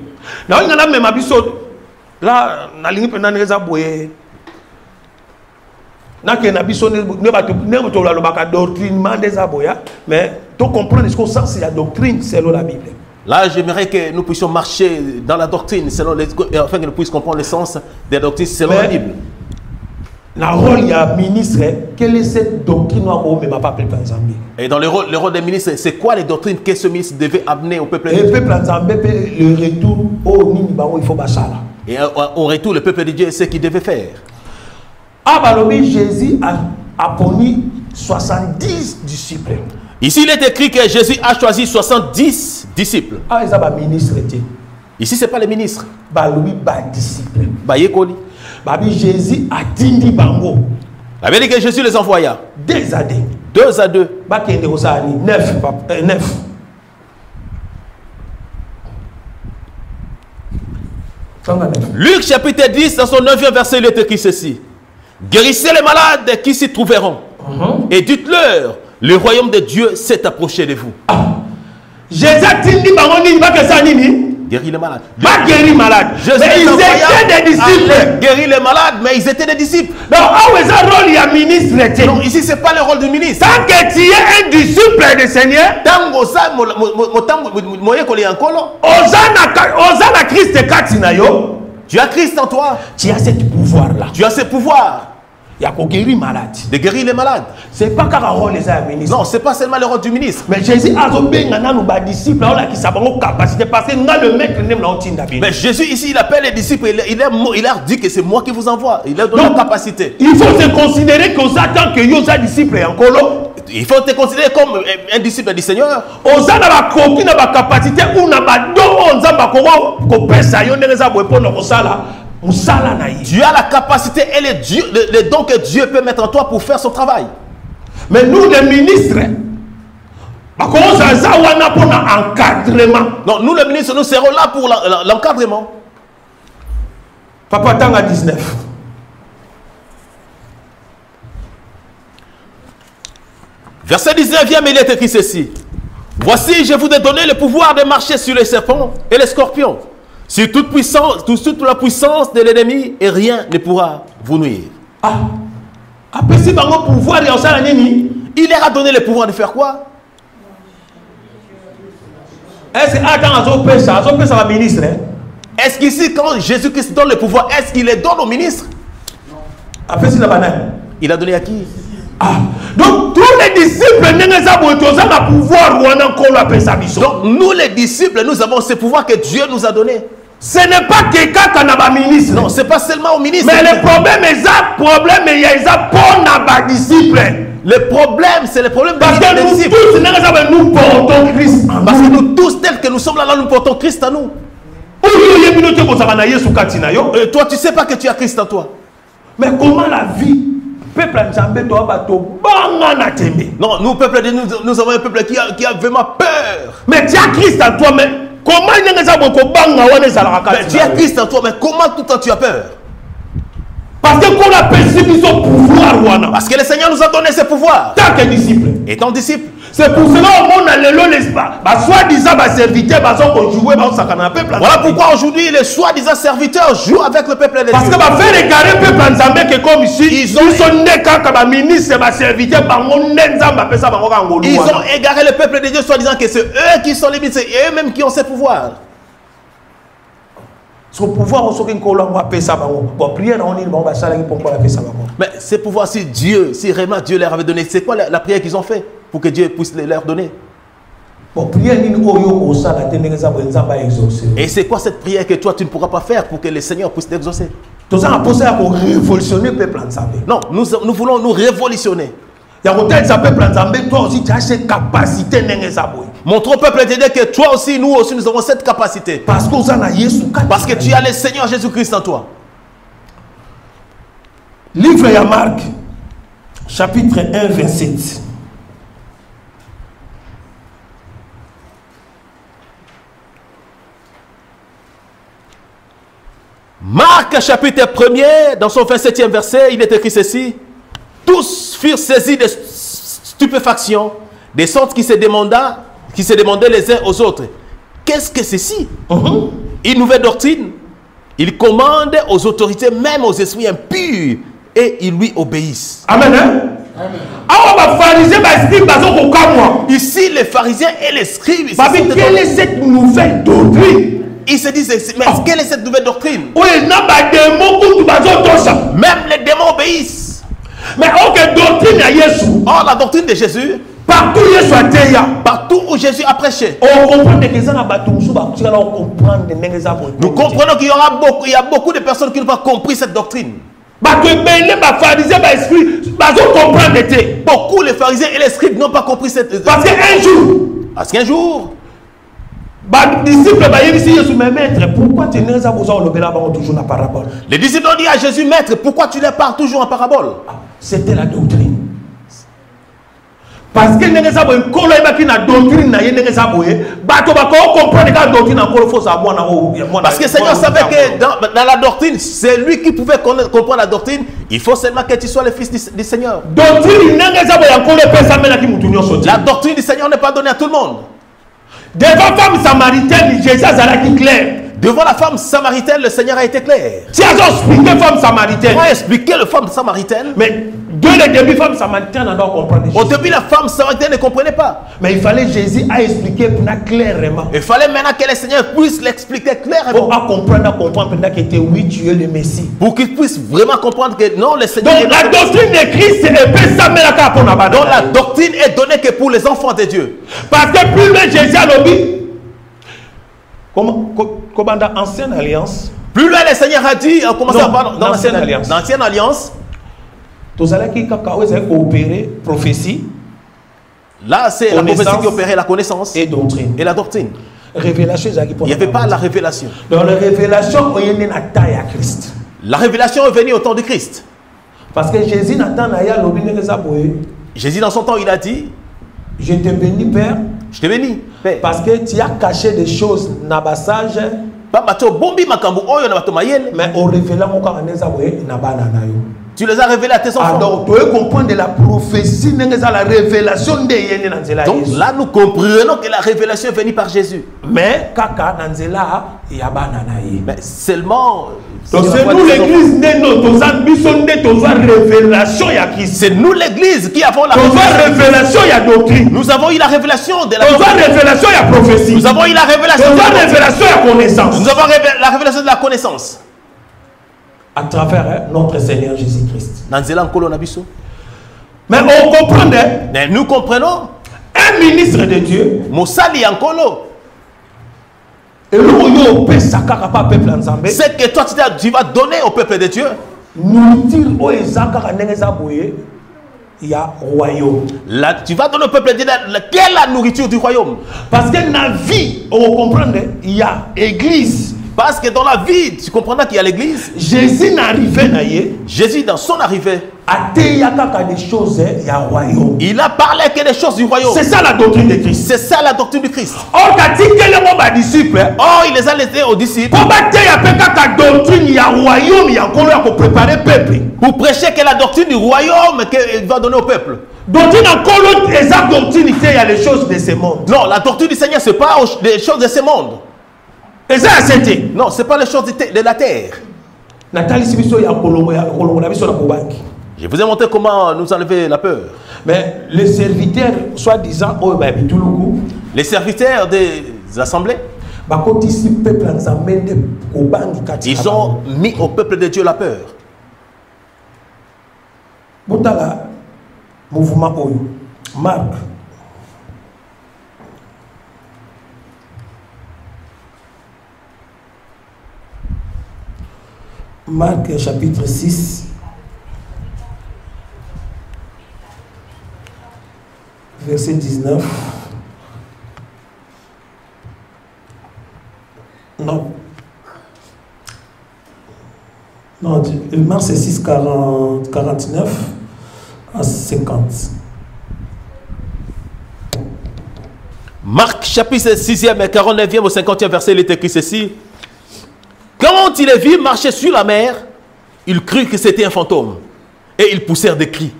Na on a même abiso là na lingi pe na neza boye. Na ke na biso ne ba to la lobaka doctrine des aboya, mais tu comprendre ce qu'on sent c'est la doctrine selon la Bible. Là, j'aimerais que nous puissions marcher dans la doctrine selon afin que nous puissions comprendre le sens des doctrines selon la Bible. La rôle il y a ministre, quelle est cette doctrine et dans le rôle des ministres, c'est quoi les doctrines que ce ministre devait amener au peuple de Dieu? Le retour au il faut basala. Et au retour, le peuple de Dieu, c'est ce qu'il devait faire. Jésus a puni 70 disciples. Ici, il est écrit que Jésus a choisi 70 disciples. Ah, ils ont ministre. Ici, ce n'est pas les ministres. Louis, disciple. Jésus a dit bango. La Bible dit que Jésus les envoya. 2 à 2. 2 à 2. 9. Luc chapitre 10, dans son 9e verset, il est écrit ceci. Guérissez les malades qui s'y trouveront. Et dites-leur, le royaume de Dieu s'est approché de vous. Jésus a dit bango nini ba kesa nini? Guérir les malades. Pas guérir malade. Mais ils étaient des disciples. Guérir les malades, mais ils étaient des disciples. Donc, où est le rôle du ministre? Non, ici, ce n'est pas le rôle du ministre. Tant que tu es un disciple du Seigneur, Osana Christ Katinayo, tu as Christ en toi. Tu as ce pouvoir-là. Tu as ce pouvoir. Il y a pour guérir malade. De guérir les malades. Ce n'est pas qu'un rôle des ministres. Non, ce n'est pas seulement le rôle du ministre. Mais Jésus a dit que disciples ont capacité parce que le maître n'est. Mais Jésus ici, il appelle les disciples. Il leur dit que c'est moi qui vous envoie. Il leur donne la capacité. Il faut se considérer que vous attendez que vous êtes disciple en colo. Il faut te considérer comme un disciple du Seigneur. Vous avez la copie, la capacité ou la tu as la capacité et les dons que Dieu peut mettre en toi pour faire son travail. Mais nous, les ministres, non, nous, les ministres, nous serons là pour l'encadrement. Papa Tanga 19. Verset 19e, il est écrit ceci. Voici, je vous ai donné le pouvoir de marcher sur les serpents et les scorpions, sur toute la puissance de l'ennemi, et rien ne pourra vous nuire. Il leur a donné le pouvoir de faire quoi? Est-ce qu'ici, quand Jésus-Christ donne le pouvoir, est-ce qu'il le donne au ministre? Il a donné à qui? Donc tous les disciples donc nous les disciples, nous avons ce pouvoir que Dieu nous a donné. Ce n'est pas quelqu'un qui a ministre. Non, ce n'est pas seulement au ministre. Mais le problème il y a pour disciples. Le problème, c'est le problème parce que nous disciples. Tous nous portons Christ. Parce que nous tous tels que nous sommes là, nous portons Christ en nous. Toi, tu ne sais pas que tu as Christ en toi. Mais comment la vie? Non, nous, peuple de nous avons un peuple qui a vraiment peur. Mais tu as Christ en toi, mais comment tu as Christ en toi, mais comment tout le temps tu as peur? Parce que qu'on a perçu son pouvoir. Parce que le Seigneur nous a donné ce pouvoir. Tant que disciple. Étant disciple. C'est pour cela au monde a le l'espace. Soi-disant serviteurs voilà pourquoi aujourd'hui les soi-disant serviteurs jouent avec le peuple de Dieu. Parce que faire égarer le peuple en que comme ici, ils sont nés quand ministre serviteurs ils ont égaré le peuple de Dieu, soi-disant que c'est eux qui sont les ministres, et eux-mêmes qui ont ce pouvoir. Son pouvoir, on sait qu'on va payer ça. Bon, prière, on dit, bon, bah, ça, pour qu'on va payer ça. Mais ce pouvoir, si vraiment Dieu leur avait donné, c'est quoi la prière qu'ils ont fait pour que Dieu puisse leur donner? Bon, prière, et c'est quoi cette prière que toi, tu ne pourras pas faire pour que le Seigneur puisse t'exaucer? Tout ça, on a pour révolutionner le peuple. Non, nous voulons nous révolutionner. Toi aussi, tu as cette capacité. Montre au peuple de Dieu que toi aussi, nous aussi, nous avons cette capacité. Parce que tu as le Seigneur Jésus-Christ en toi. Livre de Marc, chapitre 1, verset 7. Marc, chapitre 1er, dans son 27e verset, il est écrit ceci. Tous furent saisis de stupéfaction, des sortes qui se demandaient les uns aux autres. Qu'est-ce que ceci? Une nouvelle doctrine. Il commande aux autorités, même aux esprits impurs, et ils lui obéissent. Amen. Ici, les pharisiens et les scribes. Quelle est cette nouvelle doctrine? Ils se disent, mais quelle est cette nouvelle doctrine? Même les démons obéissent. Mais doctrine à Jésus. Oh, la doctrine de Jésus. Partout où Jésus a prêché. Nous comprenons qu'il y a beaucoup de personnes qui n'ont pas compris cette doctrine. Beaucoup les pharisiens et les scribes n'ont pas compris cette... Parce qu'un jour, Parce qu'un jour, disciples, mais maître, pourquoi tu n'es pas toujours la parabole? les disciples ont dit à Jésus, maître, pourquoi tu les parles toujours en parabole? C'était la doctrine. Parce que les Seigneur savait que dans la doctrine, c'est lui qui pouvait comprendre la doctrine. Il faut seulement que tu sois le fils du Seigneur. La doctrine du Seigneur n'est pas donnée à tout le monde. Devant la femme samaritaine, Jésus a été clair. Devant la femme samaritaine, le Seigneur a été clair. Tu as expliqué la femme samaritaine. On a expliqué la femme samaritaine. Mais dès le début, la femme samaritaine n'a pas compris. Au début, la femme samaritaine ne comprenait pas. Mais il fallait Jésus a expliqué clairement. Il fallait maintenant que le Seigneur puisse l'expliquer clairement. Pour comprendre que oui, tu es le Messie. Pour qu'il puisse vraiment comprendre que non, le Seigneur. Donc la doctrine de Christ est ça, mais la donc la doctrine est donnée que pour les enfants de Dieu. Parce que plus le Jésus a lobby. Comme dans l'ancienne alliance. Plus loin, le Seigneur a dit, en commençant par dans l'ancienne alliance. L'ancienne alliance. Tous ceux qui ont opéré prophétie. Là, c'est la prophétie qui opérait la connaissance et doctrine. Et la doctrine. Révélation, il n'y avait pas la révélation. Dans la révélation, il y a une taille à Christ. La révélation est venue au temps de Christ. Parce que Jésus n'attend rien. Jésus, dans son temps, il a dit, je te bénis, Père. Je te bénis, Père. Parce que tu as caché des choses dans le passage. Mais au révélant, tu les as révélés à tes enfants. Donc, tu peux comprendre de la prophétie, la révélation de donc là, nous comprenons que la révélation est venue par Jésus. Mais seulement... Donc c'est nous l'église, c'est nous l'église qui avons la révélation, il y a doctrine. Nous avons eu la révélation de la révélation, il y a prophétie. Nous avons eu la révélation de la révélation, il y a connaissance. Nous avons la révélation de la connaissance. À travers notre Seigneur Jésus-Christ. Mais on comprend. Mais nous comprenons. Un ministre de Dieu. Moussali Ankolo. C'est que toi tu vas donner au peuple de Dieu. Là, tu vas donner au peuple de Dieu quelle est la nourriture du royaume. Parce que dans la vie, on comprend, il y a église. Parce que dans la vie, tu comprends qu'il y a l'église. Jésus n'arrivait. Jésus dans son arrivée. Il a parlé que des choses du royaume. C'est ça la doctrine de Christ. C'est ça la doctrine du Christ. Or, il les a laissés aux disciples. Pour prêcher que la doctrine du royaume qu'il va donner au peuple. Doctrine encore exact doctrine, il y a les choses de ce monde. Non, la doctrine du Seigneur, ce n'est pas les choses de ce monde. Non, ce n'est pas les choses de la terre. Je vous ai montré comment nous enlever la peur. Mais les serviteurs, soi-disant, les serviteurs des assemblées, ils ont mis au peuple de Dieu la peur. Mouvement Marc. Marc chapitre 6, verset 19. Non. Non, Marc c'est 6, 49 à 50. Marc chapitre 6e et 49e au 50e verset, il est écrit ceci. Quand il les vit marcher sur la mer, ils crurent que c'était un fantôme. Et ils poussèrent des cris.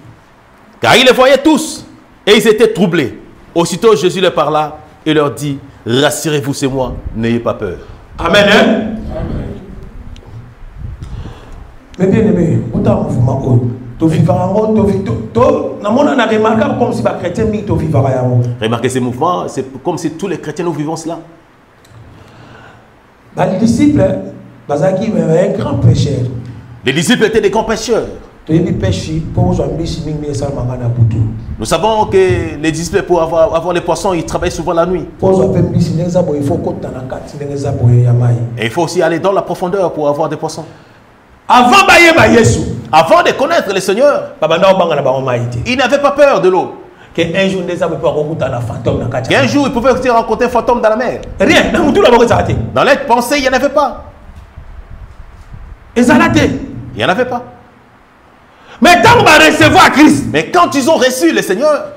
Car ils les voyaient tous. Et ils étaient troublés. Aussitôt Jésus leur parla et leur dit, rassurez-vous, c'est moi, n'ayez pas peur. Amen. Mais bien aimé, remarquez ces mouvements, c'est comme si tous les chrétiens nous vivons cela. Les disciples, un grand pécheur. Les disciples étaient des grands pécheurs. Nous savons que les disciples, pour avoir les poissons, ils travaillent souvent la nuit. Et il faut aussi aller dans la profondeur pour avoir des poissons. Avant de connaître le Seigneur, il n'avait pas peur de l'eau. Qu'un jour, il pouvait aussi rencontrer un fantôme dans la mer. Rien. Dans les pensées, il n'y en avait pas. Il n'y en avait pas. Mais quand on va recevoir Christ, mais quand ils ont reçu le Seigneur,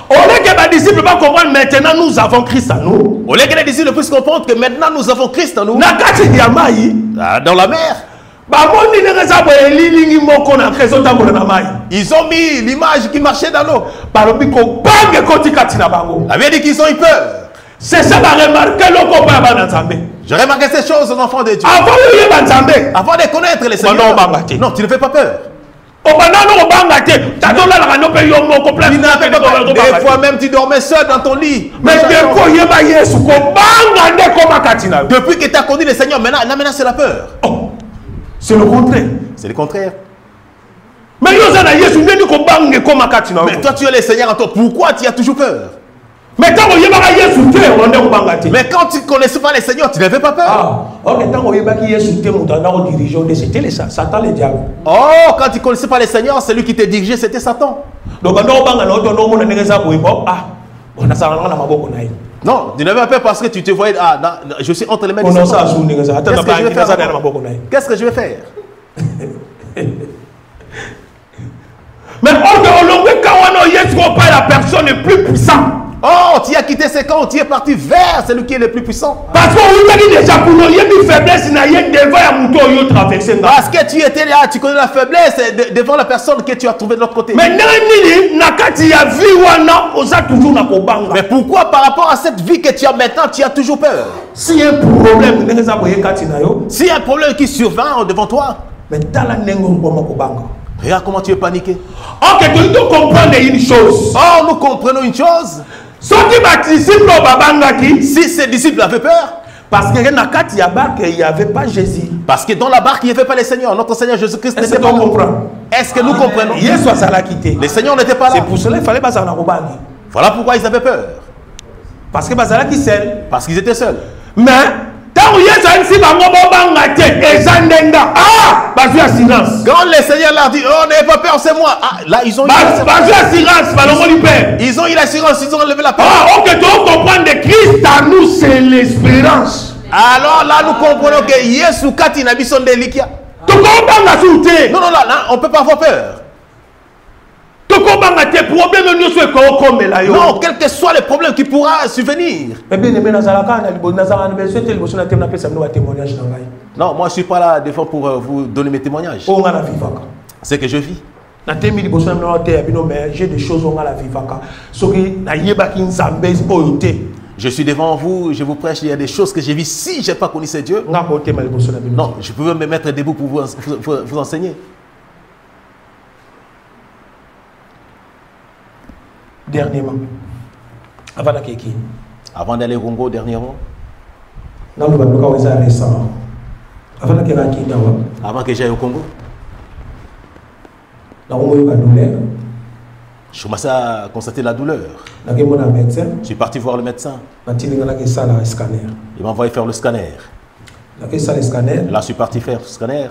au lieu que les disciples vont comprendre maintenant nous avons Christ en nous. Au lieu que les disciples puissent comprendre que maintenant nous avons Christ en nous. Dans la mer. Ils ont mis l'image qui marchait dans l'eau. La Bible dit qu'ils ont eu peur. C'est ça la remarqué j'ai remarqué ces choses aux enfants de Dieu. Avant de connaître les Seigneur. Non, tu ne fais pas peur. Des fois même tu dormais seul dans ton lit. Mais depuis que tu as connu le Seigneur, maintenant c'est la peur. Oh, c'est le contraire. C'est le contraire. Mais toi tu es le Seigneur en toi. Pourquoi tu as toujours peur? Mais quand tu ne connaissais pas le Seigneur, tu n'avais pas peur. Oh, quand tu ne connaissais pas le Seigneur, celui qui te dirigeait, c'était Satan. Non, tu n'avais pas peur parce que tu te voyais, je suis entre les mains de Satan. Qu'est-ce que je vais faire? Mais la personne est plus puissante. Oh, tu as quitté ce camp, tu es parti vers celui qui est le plus puissant. Parce que tu étais là, tu connais la faiblesse devant la personne que tu as trouvée de l'autre côté. Mais pourquoi par rapport à cette vie que tu as maintenant, tu as toujours peur? Si un problème, si un problème qui survient devant toi, regarde comment tu es paniqué. Ok, tu dois comprendre une chose. Oh, nous comprenons une chose. Si ces disciples avaient peur, parce que dans il n'y avait pas Jésus. Parce que dans la barque, il n'y avait pas le Seigneur. Notre Seigneur Jésus-Christ n'était pas là. Est-ce que nous comprenons? Le Seigneur n'était pas là. C'est pour cela qu'il fallait pas s'en avoir. Voilà pourquoi ils avaient peur. Parce que parce qu'ils étaient seuls. Mais quand le Seigneur leur dit, oh, n'ayez pas peur, c'est moi. Ah, là, ils ont eu l'assurance. Ils ont eu l'assurance, ils ont enlevé la peur. Ah, ok, tu dois comprendre que Christ à nous, c'est l'espérance. Alors là, nous comprenons que Yesu Kati n'a pas son délicat. Non, là, on ne peut pas avoir peur. Non, quel que soit le problème qui pourra survenir. Non, moi je ne suis pas là devant pour vous donner mes témoignages. C'est que je vis. J'ai des choses à la je suis devant vous, je vous prêche, il y a des choses que j'ai vues. Si je n'ai pas connu ce Dieu, non, je pouvais me mettre debout pour vous enseigner. Dernièrement, avant d'aller au Congo, dernièrement, avant que j'aille au Congo, je commençais à constater la douleur. Je suis parti voir le médecin. Il m'a envoyé faire le scanner. Là, je suis parti faire le scanner.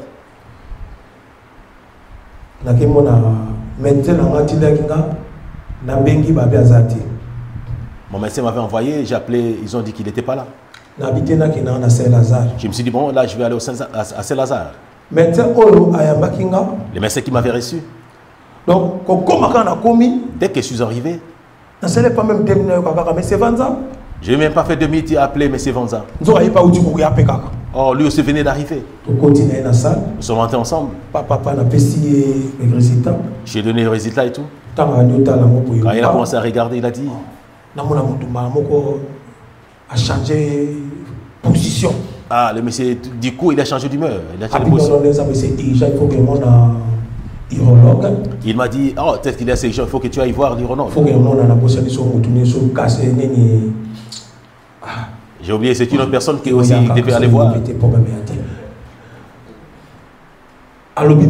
Mon médecin m'avait envoyé, j'ai appelé, ils ont dit qu'il n'était pas là. Je me suis dit, bon, là, je vais aller à Saint-Lazare. Le médecin qui m'avait reçu. Donc, dès que je suis arrivé, je n'ai même pas fait 2 minutes à appeler M. Vanza. Oh, lui aussi venait d'arriver. Nous sommes rentrés ensemble. J'ai donné le résultat et tout. Quand il a commencé à regarder, il a dit, a changé position. Ah, le monsieur, du coup, il a changé d'humeur. Il a changé de position. Il m'a dit, oh, peut-être qu'il y a ces gens, il faut que tu ailles voir l'urologue. J'ai oublié, c'est une autre personne qui aussi devait aller voir.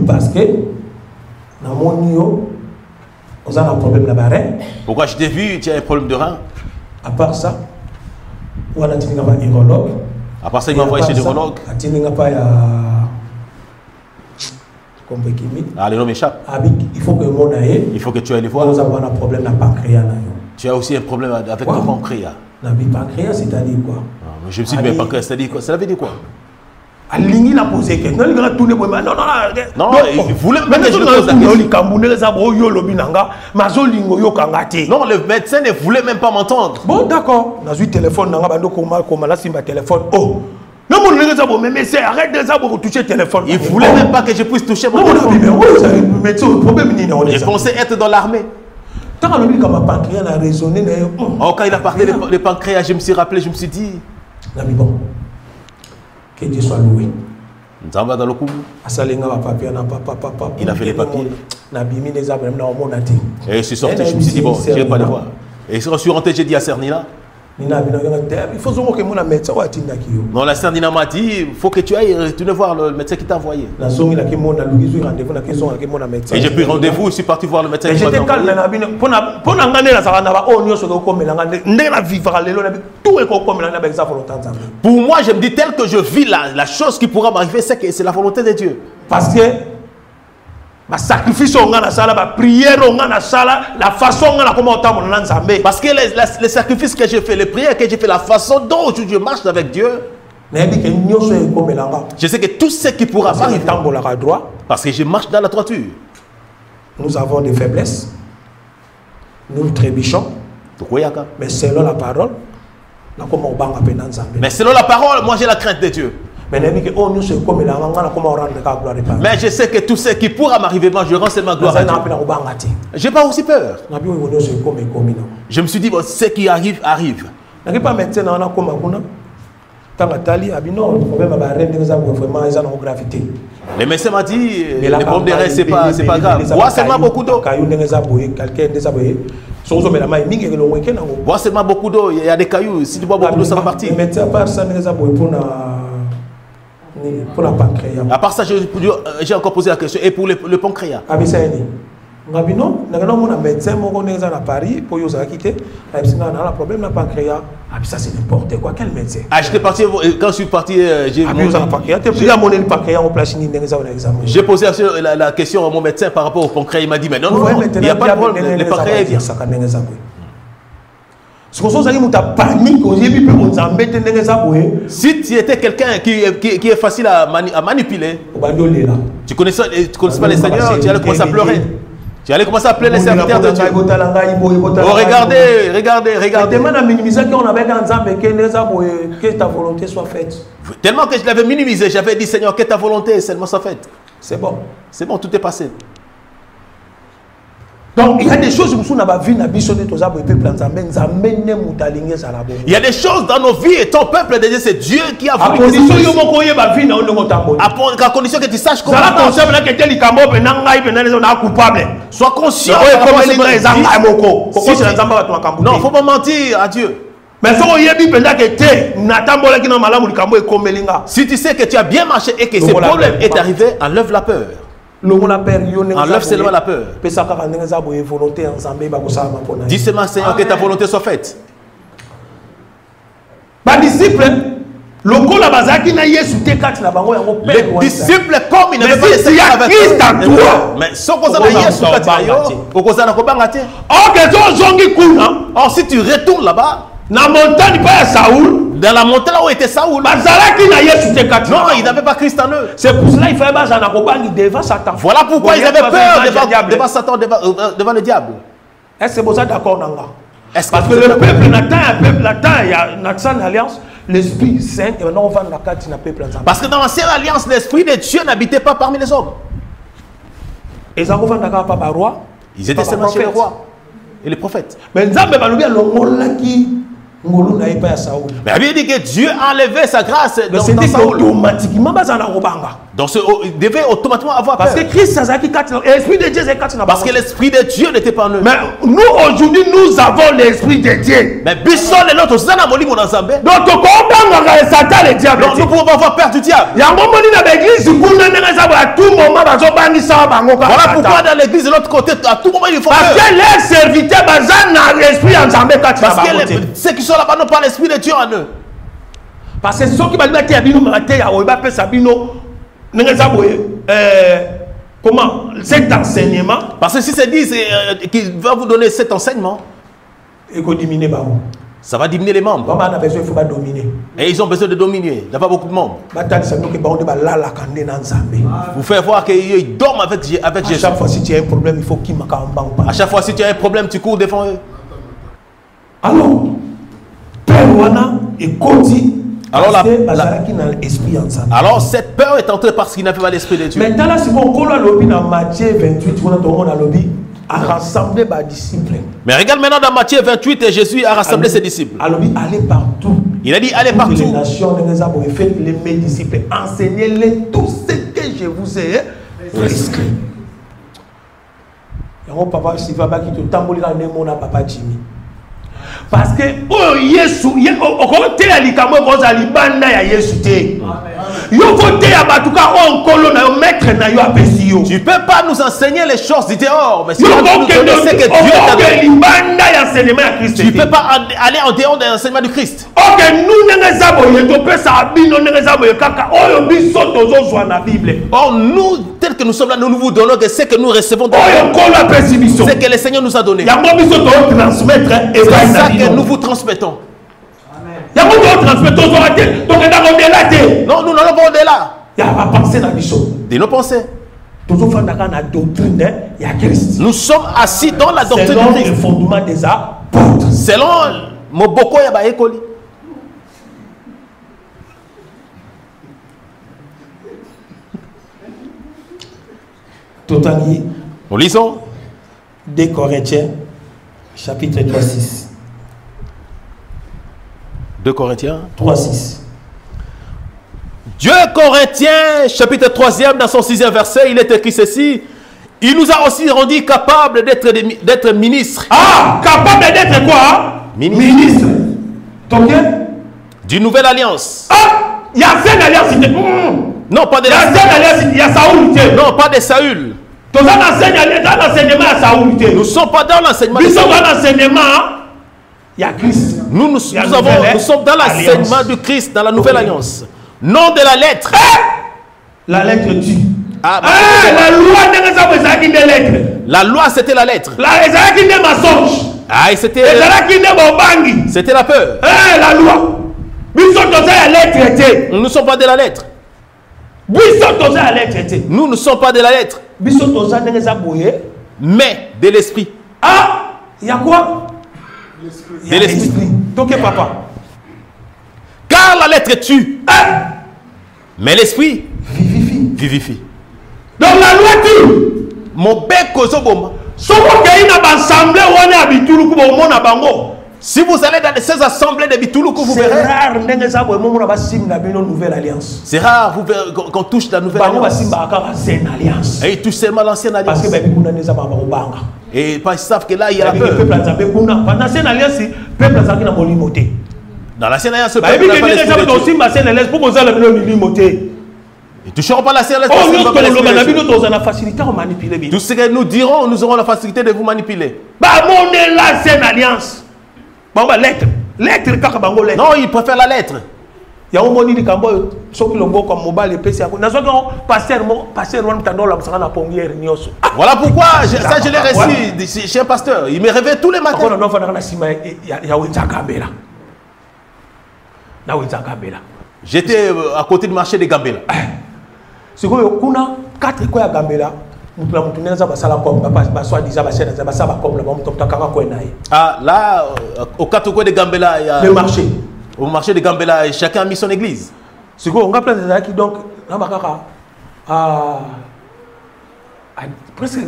Parce que, on a un problème là-bas. Pourquoi je t'ai vu, tu as un problème de rein? À part ça, on a un urologue. À part ça, il m'a envoyé chez l'urologue. Ah, le nom m'échappe. Il faut que mon aïe. Il faut que tu ailles les voir. Nous avons un problème de pancréas. Tu as aussi un problème avec ton pancréas. Le pancréas, c'est-à-dire quoi? Je me suis dit, mais pancréas, c'est-à-dire quoi? Ça veut dire quoi? Alingi n'a posé que non, il voulait même que je le pose la question. Non, le médecin ne voulait même pas m'entendre. Bon, d'accord. Dans un téléphone, téléphone. Oh, non, mais c'est arrête de ça pour toucher le téléphone. Il voulait même pas que je puisse toucher mon téléphone. Je pensais être dans l'armée. Quand il a raisonné, quand il a parlé de pancréas, je me suis rappelé, je me suis dit. Que Dieu soit loué. Il a fait les papiers. Et je suis sorti, je me suis dit, bon, je ne vais pas le voir. Et je suis rentré, j'ai dit à Cernina. Non, la Cernina m'a dit, il faut que tu ailles retourner voir le médecin qui t'a envoyé. Et j'ai pris rendez-vous, je suis parti voir le médecin qui m'a envoyé. Pour moi, je me dis tel que je vis la chose qui pourra m'arriver, c'est que c'est la volonté de Dieu. Parce que ma sacrifice on a sala, ma prière on a sala, la façon on a comment on parce que les sacrifices que j'ai fait, les prières que j'ai fait, la façon dont je marche avec Dieu, je sais que tout ce qui pourra m'arriver, parce que je marche dans la droiture. Nous avons des faiblesses, nous trébuchons, mais selon la parole, moi j'ai la crainte de Dieu. Mais je sais que tout ce qui pourra m'arriver, moi je rends seulement gloire à Dieu. Je n'ai pas aussi peur. Je me suis dit, bon, ce qui arrive, arrive. Le médecin m'a dit, les problèmes de rêve, c'est pas grave. Bois seulement beaucoup d'eau. Bois seulement beaucoup d'eau, il y a des cailloux. Si tu bois beaucoup d'eau, ça va partir. Pour la pancréas. À part ça, j'ai encore posé la question. Et pour le pancréas? Médecin à Paris pour quitter. Problème de pancréas. Ça c'est n'importe quoi. Quel médecin? J'étais parti, quand je suis parti, j'ai posé la question à mon médecin par rapport au pancréas. Il m'a dit, mais non, il n'y a pas de problème. Le pancréas est bien. Si tu étais quelqu'un qui est facile à manipuler, tu connais pas les seigneurs, tu allais commencer à pleurer. Tu allais commencer à pleurer les serviteurs de Dieu. Oh, regardez. Que ta volonté soit faite. Tellement que je l'avais minimisé, j'avais dit, Seigneur, que ta volonté seulement soit faite. C'est bon. C'est bon, tout est passé. Donc il y a des choses il y a des choses dans nos vies et ton peuple de Dieu, c'est Dieu qui a voulu. À condition que tu saches comment. Sois conscient. Non, il ne faut pas mentir à Dieu. Si tu sais que tu as bien marché et que ce problème est arrivé, enlève la peur. Enlève seulement la peur. Dis seulement, Seigneur, que ta volonté soit faite. Les disciples, comme ils n'avaient pas de Seigneur avec eux, mais sans qu'on or, si tu retournes là-bas, dans la montagne où était Saoul, non, ils n'avaient pas Christ en eux. C'est pour cela qu'il fallait devant Satan. Voilà pourquoi ils avaient peur devant Satan, devant le diable. Est-ce que vous êtes d'accord? Parce que le peuple il y a une alliance, l'Esprit Saint, et maintenant on va dans la carte du peuple. Parce que dans l'ancienne alliance, l'Esprit de Dieu n'habitait pas parmi les hommes. Et ça va d'accord pas roi. Ils étaient seulement chez les rois et les prophètes. Mais mais il dit que Dieu a enlevé sa grâce dans Saoul. Automatiquement, donc il devait automatiquement avoir peur. Parce que Christ, l'Esprit de Dieu, parce que l'Esprit de Dieu n'était pas en eux. Mais nous, aujourd'hui, nous avons l'Esprit de Dieu. Mais Bisson est notre Satan le diable. Donc nous pouvons avoir peur du diable. Voilà pourquoi dans l'église de l'autre côté, à tout moment il faut peur. Parce que les serviteurs, l'Esprit en Zambé, parce que ceux qui sont là-bas n'ont pas l'Esprit de Dieu en eux. Parce que ceux qui Comment? Cet enseignement. Parce que si c'est dit qu'il va vous donner cet enseignement, ça va diminuer les membres. Et ils ont besoin de dominer. Il n'y a pas beaucoup de membres. Vous faites voir qu'ils dorment avec Jésus. À chaque fois, si tu as un problème, il faut qu'ils m'accompagnent. À chaque fois, si tu as un problème, tu cours devant eux. Alors, Père et Koti. Alors cette peur est entrée parce qu'il n'avait pas l'esprit de Dieu. Maintenant, là, si on regarde dans Matthieu 28, on a à rassembler les disciples. Mais regarde maintenant dans Matthieu 28 et Jésus a rassemblé ses disciples. Allez partout. Il a dit allez partout. Les nations, faites-les mes disciples. Enseignez-les tout ce que je vous ai prescrit. Et papa, si papa qui te tambourira, mon papa Jimmy. Parce que oh Yesu au côté à l'ikamo koza libanda ya Yesu te. Yo côté à batuka on kolo na yo maître na yo apesi yo. Tu peux pas nous enseigner les choses du dehors, mais si tu sais que Dieu t'a donné libanda ya enseignement à Christ. Tu peux pas aller en dehors de l'enseignement du Christ. OK, nous n'enga boye to pesa bino n'enga boye kaka oyo biso tozo zwa na Bible. Or nous tel que nous sommes là nous vous donnons que ce que nous recevons de c'est que le Seigneur nous a donné. Ya mo biso to transmettre et ça que nous vous transmettons. Non, nous n'allons pas au-delà. Il y a pas pensé dans de nos pensées. Nous sommes assis dans la doctrine selon le fondement des apôtres. Selon Moboko Yabaekoli. Nous lisons 2 Corinthiens chapitre 3:6. 2 Corinthiens 3:6. Dieu Corinthiens chapitre 3e dans son 6e verset, il est écrit ceci. Il nous a aussi rendu capables d'être ministres. Ah, capable d'être quoi? Ministre. Donc, d'une nouvelle alliance. Ah, il y a une alliance. Non, pas de la alliance. Il y a Saoul. Non, pas de Saül. Nous sommes dans l'enseignement à Saoul. Nous ne sommes pas dans l'enseignement. Nous sommes dans l'enseignement. Il y a Christ. Nous sommes dans l'enseignement du Christ, dans la nouvelle alliance. Non de la lettre. La lettre tue. Ah, la loi, la loi c'était la lettre. Ah, c'était la peur. La loi. Nous ne sommes pas de la lettre. Nous ne sommes pas de la lettre. Mais de l'esprit. Ah, il y a quoi? De l'esprit. Donc, papa. Car la lettre tue. Mais l'esprit vivifie. Donc la loi tue. Mon bec kozoboma. Si vous allez dans ces assemblées de Bituluku, vous verrez. C'est rare qu'on touche la nouvelle alliance. Et ils touchent seulement l'ancienne alliance. Et ils savent que là, il y a la peur. Dans l'ancienne alliance, ils ne toucheront pas l'ancienne alliance. Tout ce que nous dirons, nous aurons la facilité de vous manipuler. Alliance. Lettre. Non, ils préfèrent la lettre. Il y a un monde qui comme mobile voilà pourquoi ça je l'ai reçu chez un pasteur. Il me réveille tous les matins. J'étais à côté du marché de Gambela. C'est quoi kuna 4 quoi Gambela. Ah là au 4 coins de Gambela il y a le marché. Au marché de Gambela chacun a mis son église. C'est quoi on a plein de donc presque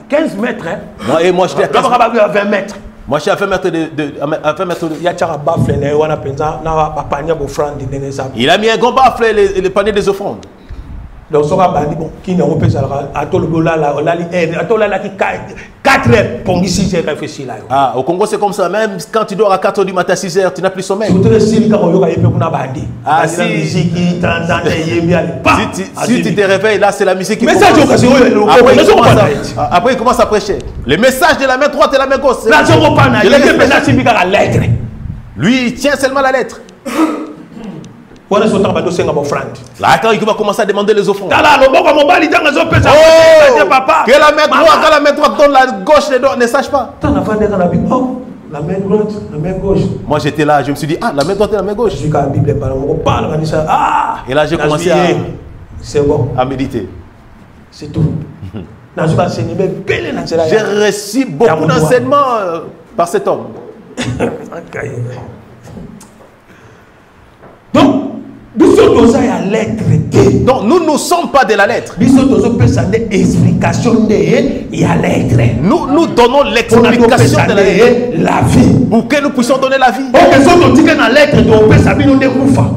15 mètres hein. Moi et moi j'étais à 20 mètres. Moi je suis à 20 mètres de il a mis un grand baffle les paniers des offrandes. Donc ça va bon qui n'a pas ça à tout le là qui 4 heures pour 6 heures réfléchir là. Ah au Congo c'est comme ça même quand tu dors à 4 heures du matin 6 heures tu n'as plus sommeil. Ah si si tu te réveilles là c'est la musique qui après il commence à prêcher. Le message de la main droite et la main gauche. Lui il tient seulement la lettre. On est sur ta bande, c'est une offrande. Là, quand il va commencer à demander les offrandes. T'as là, le bon comme on va lui dire, les offrandes, papa. Que la main droite, quand la main droite donne la gauche, les deux ne sache pas. T'as la femme dans la Bible. Oh, la main droite, la main gauche. Moi, j'étais là, je me suis dit, ah, la main droite et la main gauche. Je suis quand la Bible parle, on parle, on dit ça. Ah! Et là, j'ai commencé c'est bon. à méditer. C'est tout. J'ai reçu beaucoup d'enseignements par cet homme. Donc, nous sommes à lettre T. Donc, nous ne sommes pas de la lettre. Nous sommes des explications de la lettre. Nous donnons l'explication de la lettre. La vie. Pour que nous puissions donner la vie.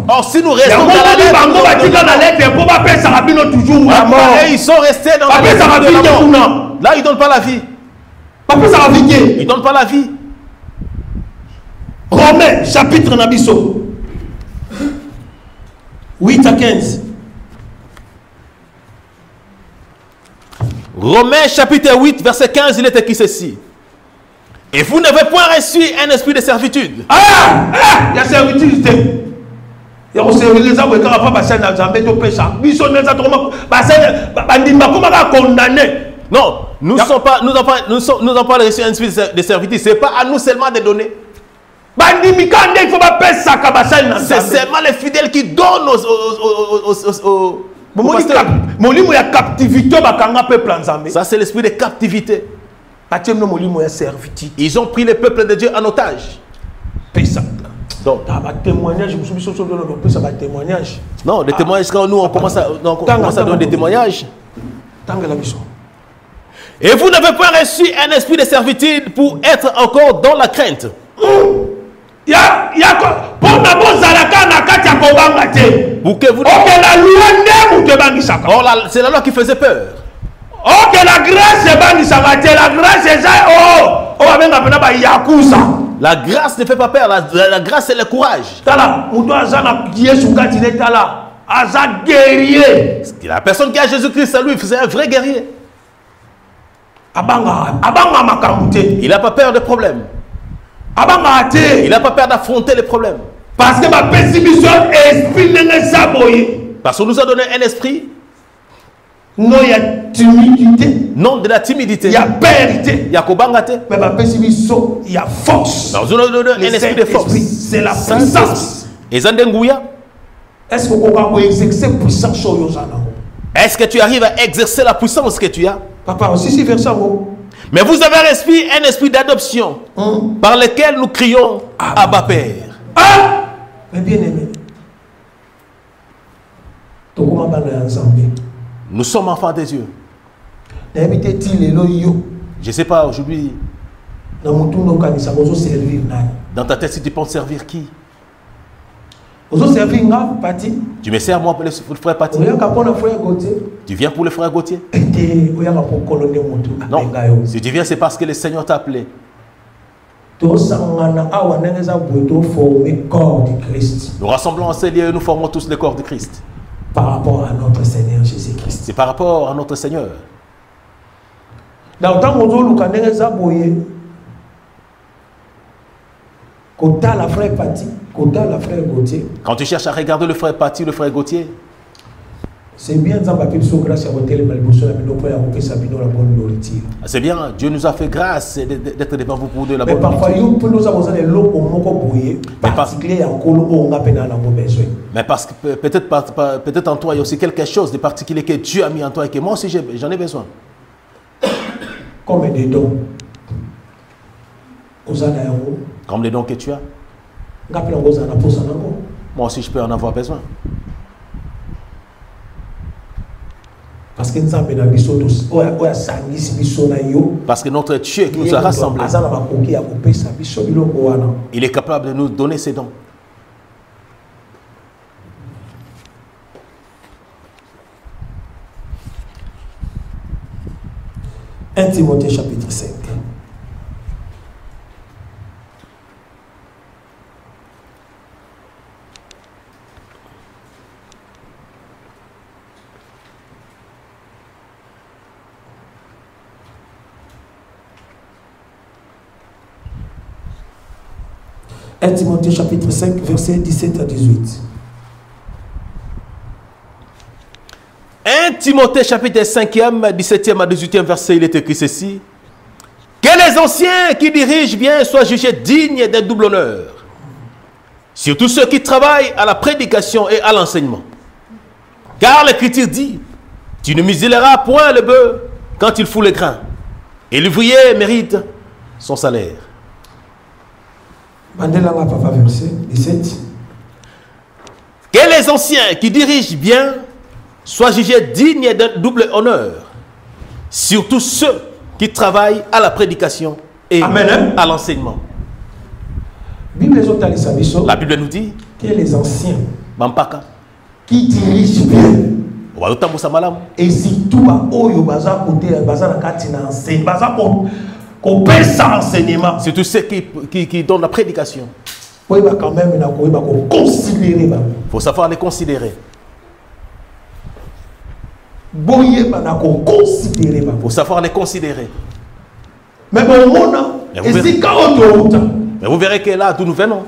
Or, si nous restons dans la lettre, et ils sont restés dans la lettre. Là, ils ne donnent pas la vie. Ils ne donnent pas la vie. Romains, chapitre Nabiso. 8 à 15. Romains chapitre 8, verset 15, il est écrit ceci. Et vous n'avez point reçu un esprit de servitude. Il y a servitude. Il y a servitude. Il y a non, nous n'avons pas reçu un esprit de servitude. Ce n'est pas à nous seulement de donner. C'est seulement les fidèles qui donnent aux ça, c'est l'esprit de captivité. Ils ont pris le peuple de Dieu en otage. Donc, non, des témoignages, quand nous on commence à donner des témoignages. Et vous n'avez pas reçu un esprit de servitude pour être encore dans la crainte. Pour que vous... c'est la loi qui faisait peur. Ok, la grâce est la grâce ne fait pas peur, la grâce c'est le courage. La personne qui a Jésus-Christ à lui faisait un vrai guerrier. Il n'a pas peur des problèmes. Il n'a pas peur d'affronter les problèmes. Parce que nous a donné un esprit. Non, il y a timidité. Non, de la timidité. Il y a périté. Il y a kobangate. Mais il y a force. Nous a donné un esprit de force. C'est la puissance. Est-ce que vous pouvez exercer puissance sur vous? Est-ce que tu arrives à exercer la puissance que tu as? Papa, aussi verset. Mais vous avez reçu un esprit d'adoption par lequel nous crions Abba Père. Ah! Mais bien aimé. Nous sommes enfants des yeux. Je ne sais pas aujourd'hui. Dans ta tête, si tu penses servir qui? Tu me sers moi pour le frère Pati. Tu viens pour le frère Gauthier? Non, si tu viens, c'est parce que le Seigneur t'a appelé. Nous rassemblons en ces lieux et nous formons tous le corps de Christ. Par rapport à notre Seigneur Jésus-Christ. C'est par rapport à notre Seigneur. Dans le temps où quand tu cherches à regarder le frère Pati, le frère Gauthier, c'est bien, c'est bien, Dieu nous a fait grâce d'être devant vous pour de la bonne mais parce que peut-être en toi, il y a aussi quelque chose de particulier que Dieu a mis en toi et que moi aussi j'en ai besoin. Comme des dons. Comme les dons que tu as. Moi aussi je peux en avoir besoin. Parce que notre Dieu qui nous a rassemblés, il est capable de nous donner ses dons. Un Timothée chapitre 5. Timothée chapitre 5, versets 17 à 18. Timothée chapitre 5e, 17e à 18e verset, il est écrit ceci. Que les anciens qui dirigent bien soient jugés dignes d'un double honneur. Surtout ceux qui travaillent à la prédication et à l'enseignement. Car l'Écriture dit, tu ne muselleras point le bœuf quand il fout le grain. Et l'ouvrier mérite son salaire. Verset 17. Que les anciens qui dirigent bien soient jugés dignes d'un double honneur. Surtout ceux qui travaillent à la prédication et Amen. à l'enseignement. La Bible nous dit que les anciens qui dirigent bien et surtout surtout ceux qui donnent la prédication. Il faut savoir les considérer. Il faut savoir les considérer. Mais vous verrez que là, d'où nous venons,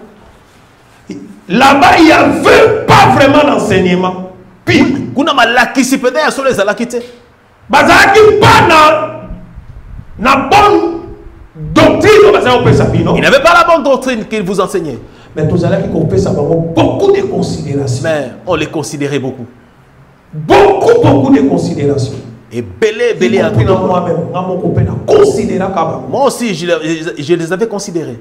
là-bas, il n'y avait pas vraiment l'enseignement. Puis, il n'y avait pas la bonne doctrine qu'il vous enseignait. Mais beaucoup de considérations. Mais on les considérait beaucoup. Beaucoup de considérations. Et belé. Moi aussi, je les avais considérés.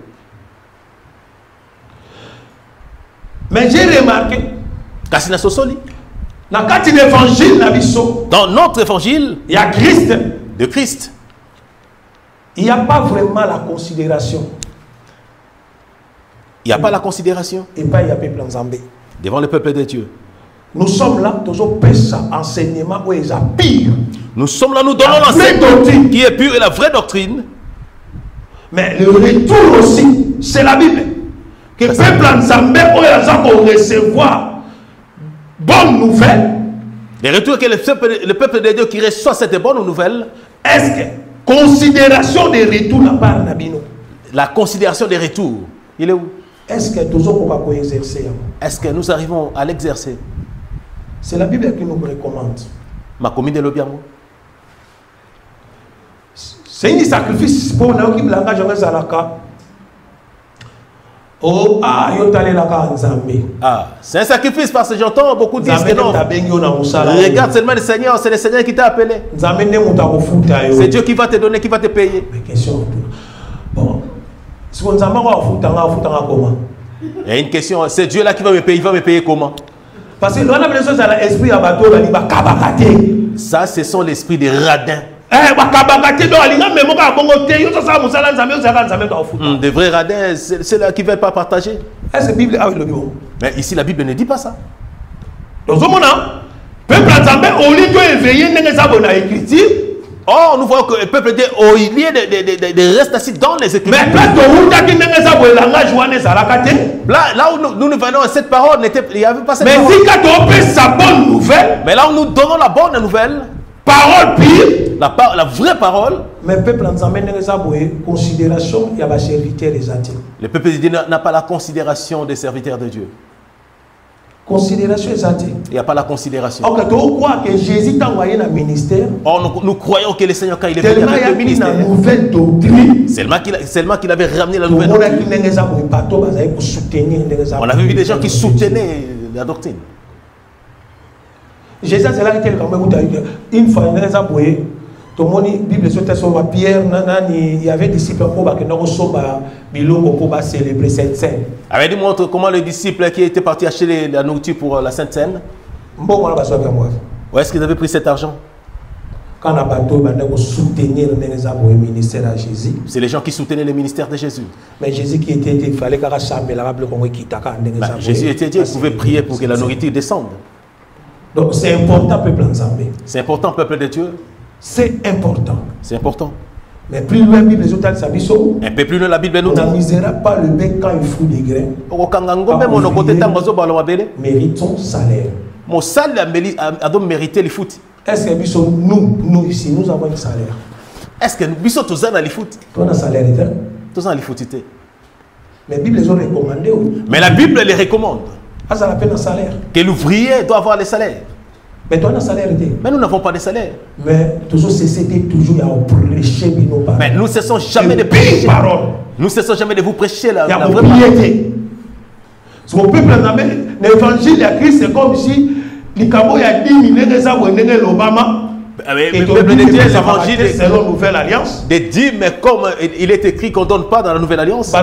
Mais j'ai remarqué dans notre évangile il y a Christ. De Christ, il n'y a pas vraiment la considération. Il n'y a pas la considération et pas il y a peuple en Zambie. Devant le peuple de Dieu. Nous sommes là, toujours enseignement où ils pire. Nous sommes là, nous donnons l'enseignement qui est pur et la vraie doctrine. Mais le retour aussi, c'est la Bible. Que le peuple en Zambie où ils ont recevoir bonne nouvelle. Les retours que le peuple de Dieu qui reçoit cette bonne nouvelle. Est-ce que considération des retours n'a pas Nabino? La considération des retours, il est où? Est-ce que toujours exercer? Est-ce que nous arrivons à l'exercer? C'est la Bible qui nous recommande. Ma commune de l'Obiamo. C'est un sacrifice pour nous qui blanga jamais zalaka. Oh c'est un sacrifice parce que j'entends beaucoup dire que non. Regarde seulement le Seigneur, c'est le Seigneur qui t'a appelé. C'est Dieu qui va te donner, qui va te payer. Mais question. Bon. Si on comment? Il y a une question, c'est Dieu là qui va me payer, il va me payer comment? Parce que l'esprit à bateau, ça, ce sont l'esprit des radins. Des vrais radins, c'est là qui ne veulent pas partager. Mais ici, la Bible ne dit pas ça. Or, nous voyons que le peuple dit au lieu de rester assis dans les Écritures. Là où nous venons, cette parole n'était, il n'y avait pas cette parole. Mais là où nous donnons la bonne nouvelle, parole pire, la vraie parole. Mais le peuple n'a considération, il y a des serviteurs des athées. Le peuple de Dieu n'a pas la considération des serviteurs de Dieu. Considération des athées. Il n'y a pas la considération. Donc, tu crois que Jésus t'a envoyé dans le ministère. Or, nous croyons que le Seigneur, quand il est venu avec le ministère, seulement qu'il avait ramené la nouvelle doctrine. On avait vu des gens qui soutenaient la doctrine. Jésus, c'est là que une fois, Bible Pierre, il y avait des disciples pour célébrer cette scène. Avait dit montre comment le disciple qui était parti acheter la nourriture pour la Sainte Seine. Où est-ce qu'ils avaient pris cet argent? Quand on soutenir le ministère à Jésus. C'est les gens qui soutenaient le ministère de Jésus. Mais Jésus qui était dit, il fallait qu'il Jésus était dit, il pouvait prier pour que la nourriture descende. Donc c'est important, peuple en Zambie. C'est important, peuple de Dieu. C'est important. C'est important. Mais plus loin, la Bible un peu plus loin, la Bible nous dit. On n'amusera pas le bec quand il fout des grains. Mérite son salaire. Mon salaire a donc mérité le foot. Est-ce que nous ici, nous avons un salaire? Est-ce que nous sommes tous dans le foot? Toi, un salaire. Tous dans le foot. Mais la Bible les a recommandé. Mais la Bible les recommande. Ça la peine un salaire. Que l'ouvrier doit avoir le salaire. Mais toi, tu as un salaire. Mais nous n'avons pas de salaire. Mais toujours prêcher. Mais nous ne cessons jamais de prêcher. Nous ne cessons jamais de vous prêcher la vraie parole. Si mon peuple l'évangile de Christ, c'est comme si les Cabo y a 10 000 l'Obama. Et le peuple de Dieu, l'évangile selon la nouvelle alliance. De dire, mais comme il est écrit qu'on ne donne pas dans la nouvelle alliance. Les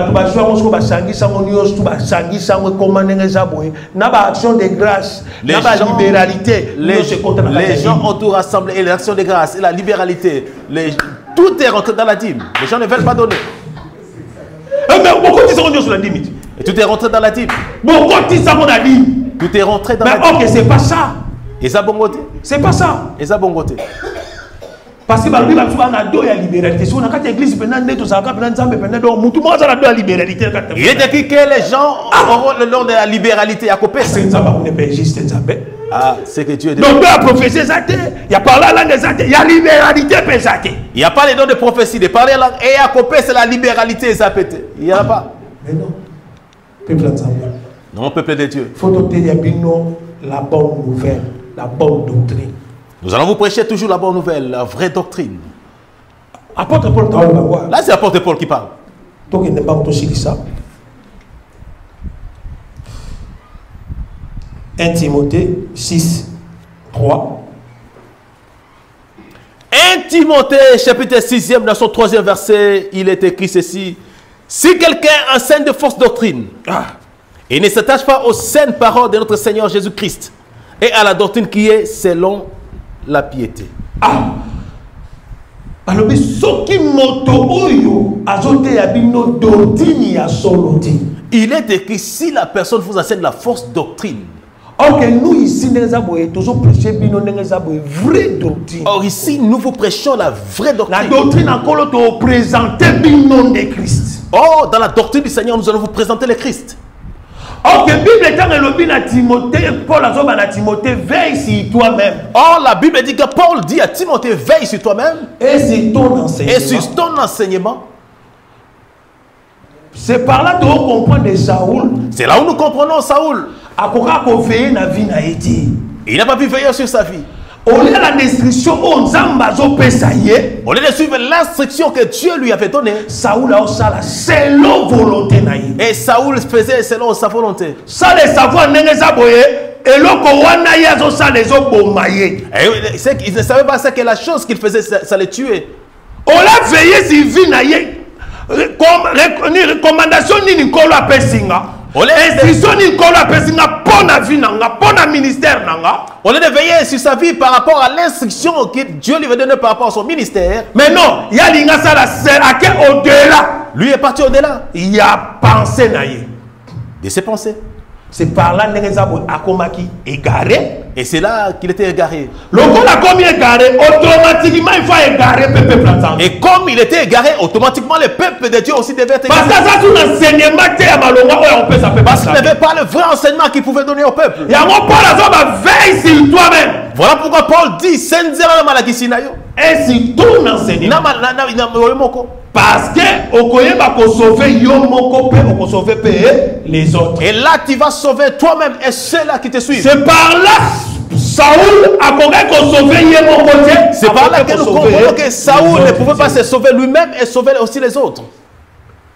gens ont tout rassemblé, et l'action de grâce, et la libéralité. Tout est rentré dans la dîme. Les gens ne veulent pas donner. Et tout est rentré dans la dîme. Tout est rentré dans la dîme. Mais ok, c'est pas ça. Et ça bongoté. C'est pas ça. Et ça bongoté. Parce que la Bible a deux libéralité. Si on a quatre églises, il est écrit que les gens auront le nom de la libéralité. Ah, c'est que Dieu. Donc, la prophétie, il y a pas la langue, il y a libéralité. Il n'y a pas les dons de prophétie, de parler la langue. Et à côté, c'est la libéralité. Il n'y en a pas. Mais non. Peuple de non, peuple de Dieu. Il faut obtenir la bonne nouvelle, la bonne doctrine. Nous allons vous prêcher toujours la bonne nouvelle, la vraie doctrine. Apôtre Paul, là, c'est l'apôtre Paul qui parle. Donc, il n'est pas autorisé ça. 1 Timothée 6, 3. 1 Timothée, chapitre 6e, dans son 3e verset, il est écrit ceci. Si quelqu'un enseigne de fausse doctrine, et ne s'attache pas aux saines paroles de notre Seigneur Jésus-Christ, et à la doctrine qui est selon la piété. Alors, il est écrit, si la personne vous enseigne la fausse doctrine. Ok, nous ici, nous avons toujours prêché vraie doctrine. Or ici, nous vous prêchons la vraie doctrine. La doctrine encore te présenter le nom de Christ. Oh, dans la doctrine du Seigneur, nous allons vous présenter le Christ. Ok, Bible étant le à Timothée, Paul a Timothée, veille sur toi-même. Oh, la Bible dit que Paul dit à Timothée, veille sur toi-même. Et sur ton enseignement. Et sur ton enseignement. C'est par là que nous comprenons Saoul. C'est là où nous comprenons Saoul. Il n'a pas pu veiller sur sa vie. Au lieu de la destruction, au lieu de suivre l'instruction que Dieu lui avait donnée, Saoul a fait selon volonté. Et Saoul faisait selon sa volonté. Ça les savoir il ne savait pas ça que la chose qu'il faisait, ça les tuait. On l'a veillé sur vie. Recommandation ni Nicolas Pessinga. Instruction ni Nicolas Pessinga pour la vie nanga, pour le ministère nanga. On est veillé sur sa vie par rapport à l'instruction que Dieu lui avait donnée par rapport à son ministère. Mais non, il y a l'inga ça la au-delà. Lui est parti au-delà. Il y a pensé naïe. De ses pensées. C'est par là qu'il est égaré. Et c'est là qu'il était égaré. Le gars a commis égaré, automatiquement il faut égarer le peuple. Et comme il était égaré, automatiquement le peuple de Dieu aussi devait être égaré. Parce que ça c'est un enseignement parce qu'il n'avait pas le vrai enseignement qu'il pouvait donner au peuple. Il y a mon Paul veille sur toi-même. Voilà pourquoi Paul dit et sur ton enseignement. Parce que les autres. Et là tu vas sauver toi-même et ceux-là qui te suivent. C'est par là Saoul a sauvé mon côté. C'est par là que nous comprenons que Saoul ne pouvait pas se sauver lui-même et sauver aussi les autres.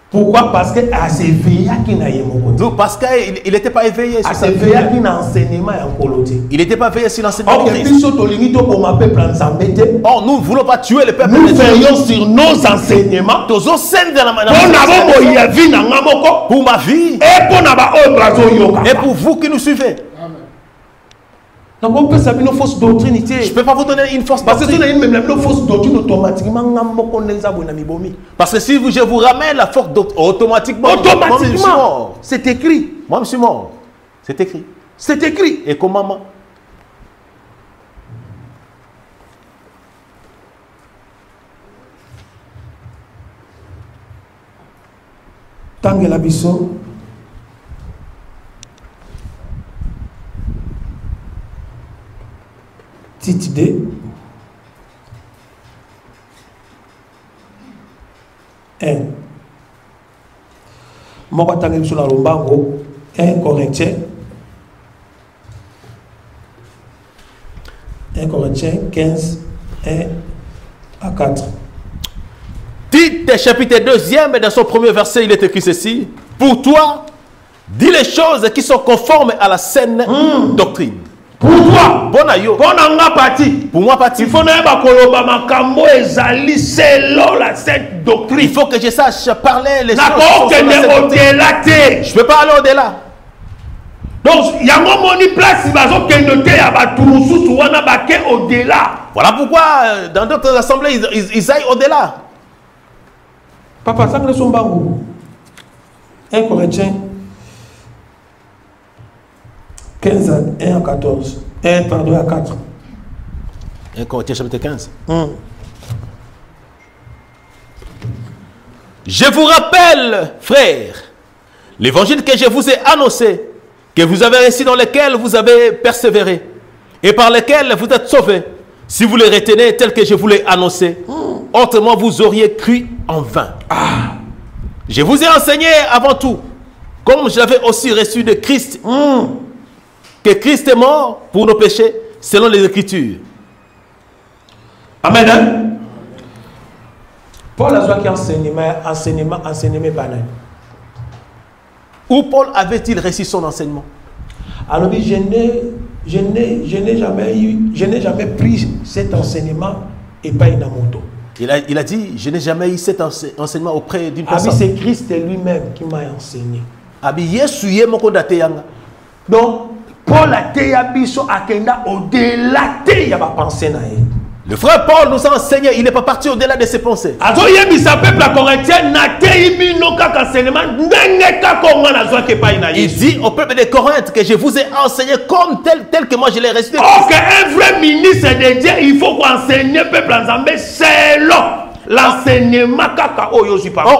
Pourquoi? Parce que à ses veillés qui n'a pas. Parce qu'il n'était pas éveillé sur sa vie. Il n'était pas veillé sur l'enseignement de Christ. Oh, nous ne voulons pas tuer le peuple. Nous veillons sur nos enseignements. Pour ma vie. Et pour vous qui nous suivez. Donc on peut savoir une fausse doctrine. Je ne peux pas vous donner une fausse doctrine. Parce que si je vous ramène la fausse doctrine, automatiquement, c'est écrit. Moi, je suis mort. C'est écrit. C'est écrit. Et comment? Tangela biso. Petite idée. 1. Moko tangi sur la lombango 1 Corinthiens. Corinthiens 15, 1 à 4. Tite chapitre 2, dans son premier verset, il est écrit ceci. Pour toi, dis les choses qui sont conformes à la saine doctrine. Pour toi, Bon ayo. Pour moi, parti. il faut selon la sainte doctrine. Il faut que je sache parler les choses. Je Je ne peux pas aller au-delà. Donc, il y a un moment de place, au-delà. Voilà pourquoi dans d'autres assemblées, ils aillent au-delà. Papa, ça, c'est 1 Corinthiens 15 à 1 à 14. 1 pardon à 4. 1 Corinthiens chapitre 15. Je vous rappelle, frères, l'évangile que je vous ai annoncé, que vous avez réussi, dans lequel vous avez persévéré, et par lequel vous êtes sauvés, si vous les retenez tel que je vous l'ai annoncé. Autrement, vous auriez cru en vain. Je vous ai enseigné avant tout, comme je l'avais aussi reçu de Christ, que Christ est mort pour nos péchés, selon les Écritures. Amen. Hein? Paul a qui enseignement banal. Où Paul avait-il reçu son enseignement? Alors, je n'ai jamais pris cet enseignement et pas une moto. Il a dit, je n'ai jamais eu cet enseignement auprès d'une personne. C'est Christ lui-même qui m'a enseigné. Donc, Paul a été au-delà de la pensée. Le frère Paul nous a enseigné, il n'est pas parti au-delà de ses pensées. Il dit au peuple de Corinthe que je vous ai enseigné comme tel que moi je l'ai reçu. Un vrai ministre de Dieu, il faut enseigner le peuple ensemble selon l'enseignement.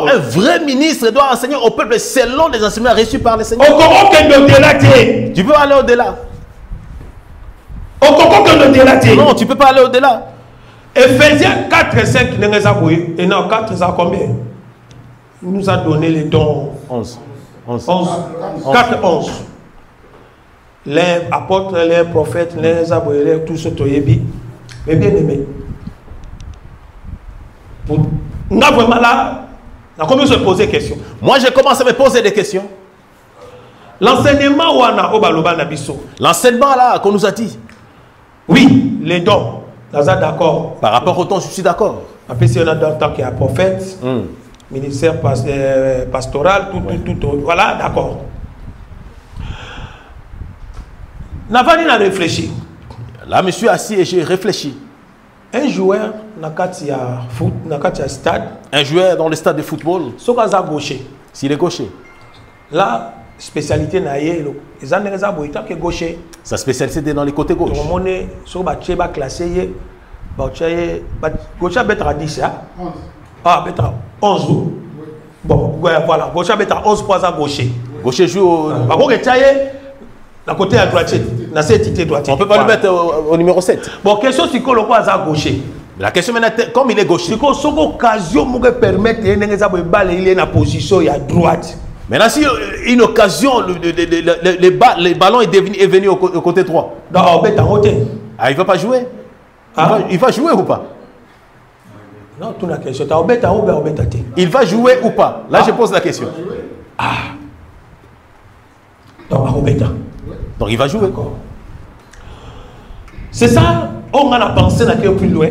Un vrai ministre doit enseigner au peuple selon les enseignements reçus par le Seigneur. Tu peux aller au-delà. Non, tu ne peux pas aller au-delà. Ephésiens 4 5, et non, 4 ça combien? Il nous a donné les dons. 11. 4, 11. Les apôtres, les prophètes, les aboués, tout ce toyebi. Mais bien aimé. On a vraiment là, on a commencé à se poser des questions. Moi, je commence à me poser des questions. L'enseignement L'enseignement là qu'on nous a dit. Oui, les dons. D'accord. Par rapport au temps, je suis d'accord. Après, si on a dans tant qu'il y a prophète, ministère pastoral, tout. Voilà, d'accord. Navani a réfléchi. Là, je me suis assis et j'ai réfléchi. Un joueur n'a qu'à stade. Un joueur dans le stade de football. S'il est gaucher. Là, spécialité naïe, gaucher. Sa spécialité est dans les côtés gauche. Gauche à 10, ah, 11. Bon, voilà, gauche à 11 points à gaucher. Gaucher joue au. La côté à droite, on ne peut pas le mettre au numéro 7. Bon, question c'est qu'on le passe à gaucher. La question maintenant, comme il est gaucher. C'est que occasion me permettre de baller, il est en position à droite. Maintenant, si une occasion, le ballon est venu au côté droit. Non, il ne va pas jouer. Il va jouer ou pas? Non, tu as la question. Il va jouer ou pas? Là, je pose la question. Donc, il va jouer. C'est ça, on a pensé d'aller plus loin.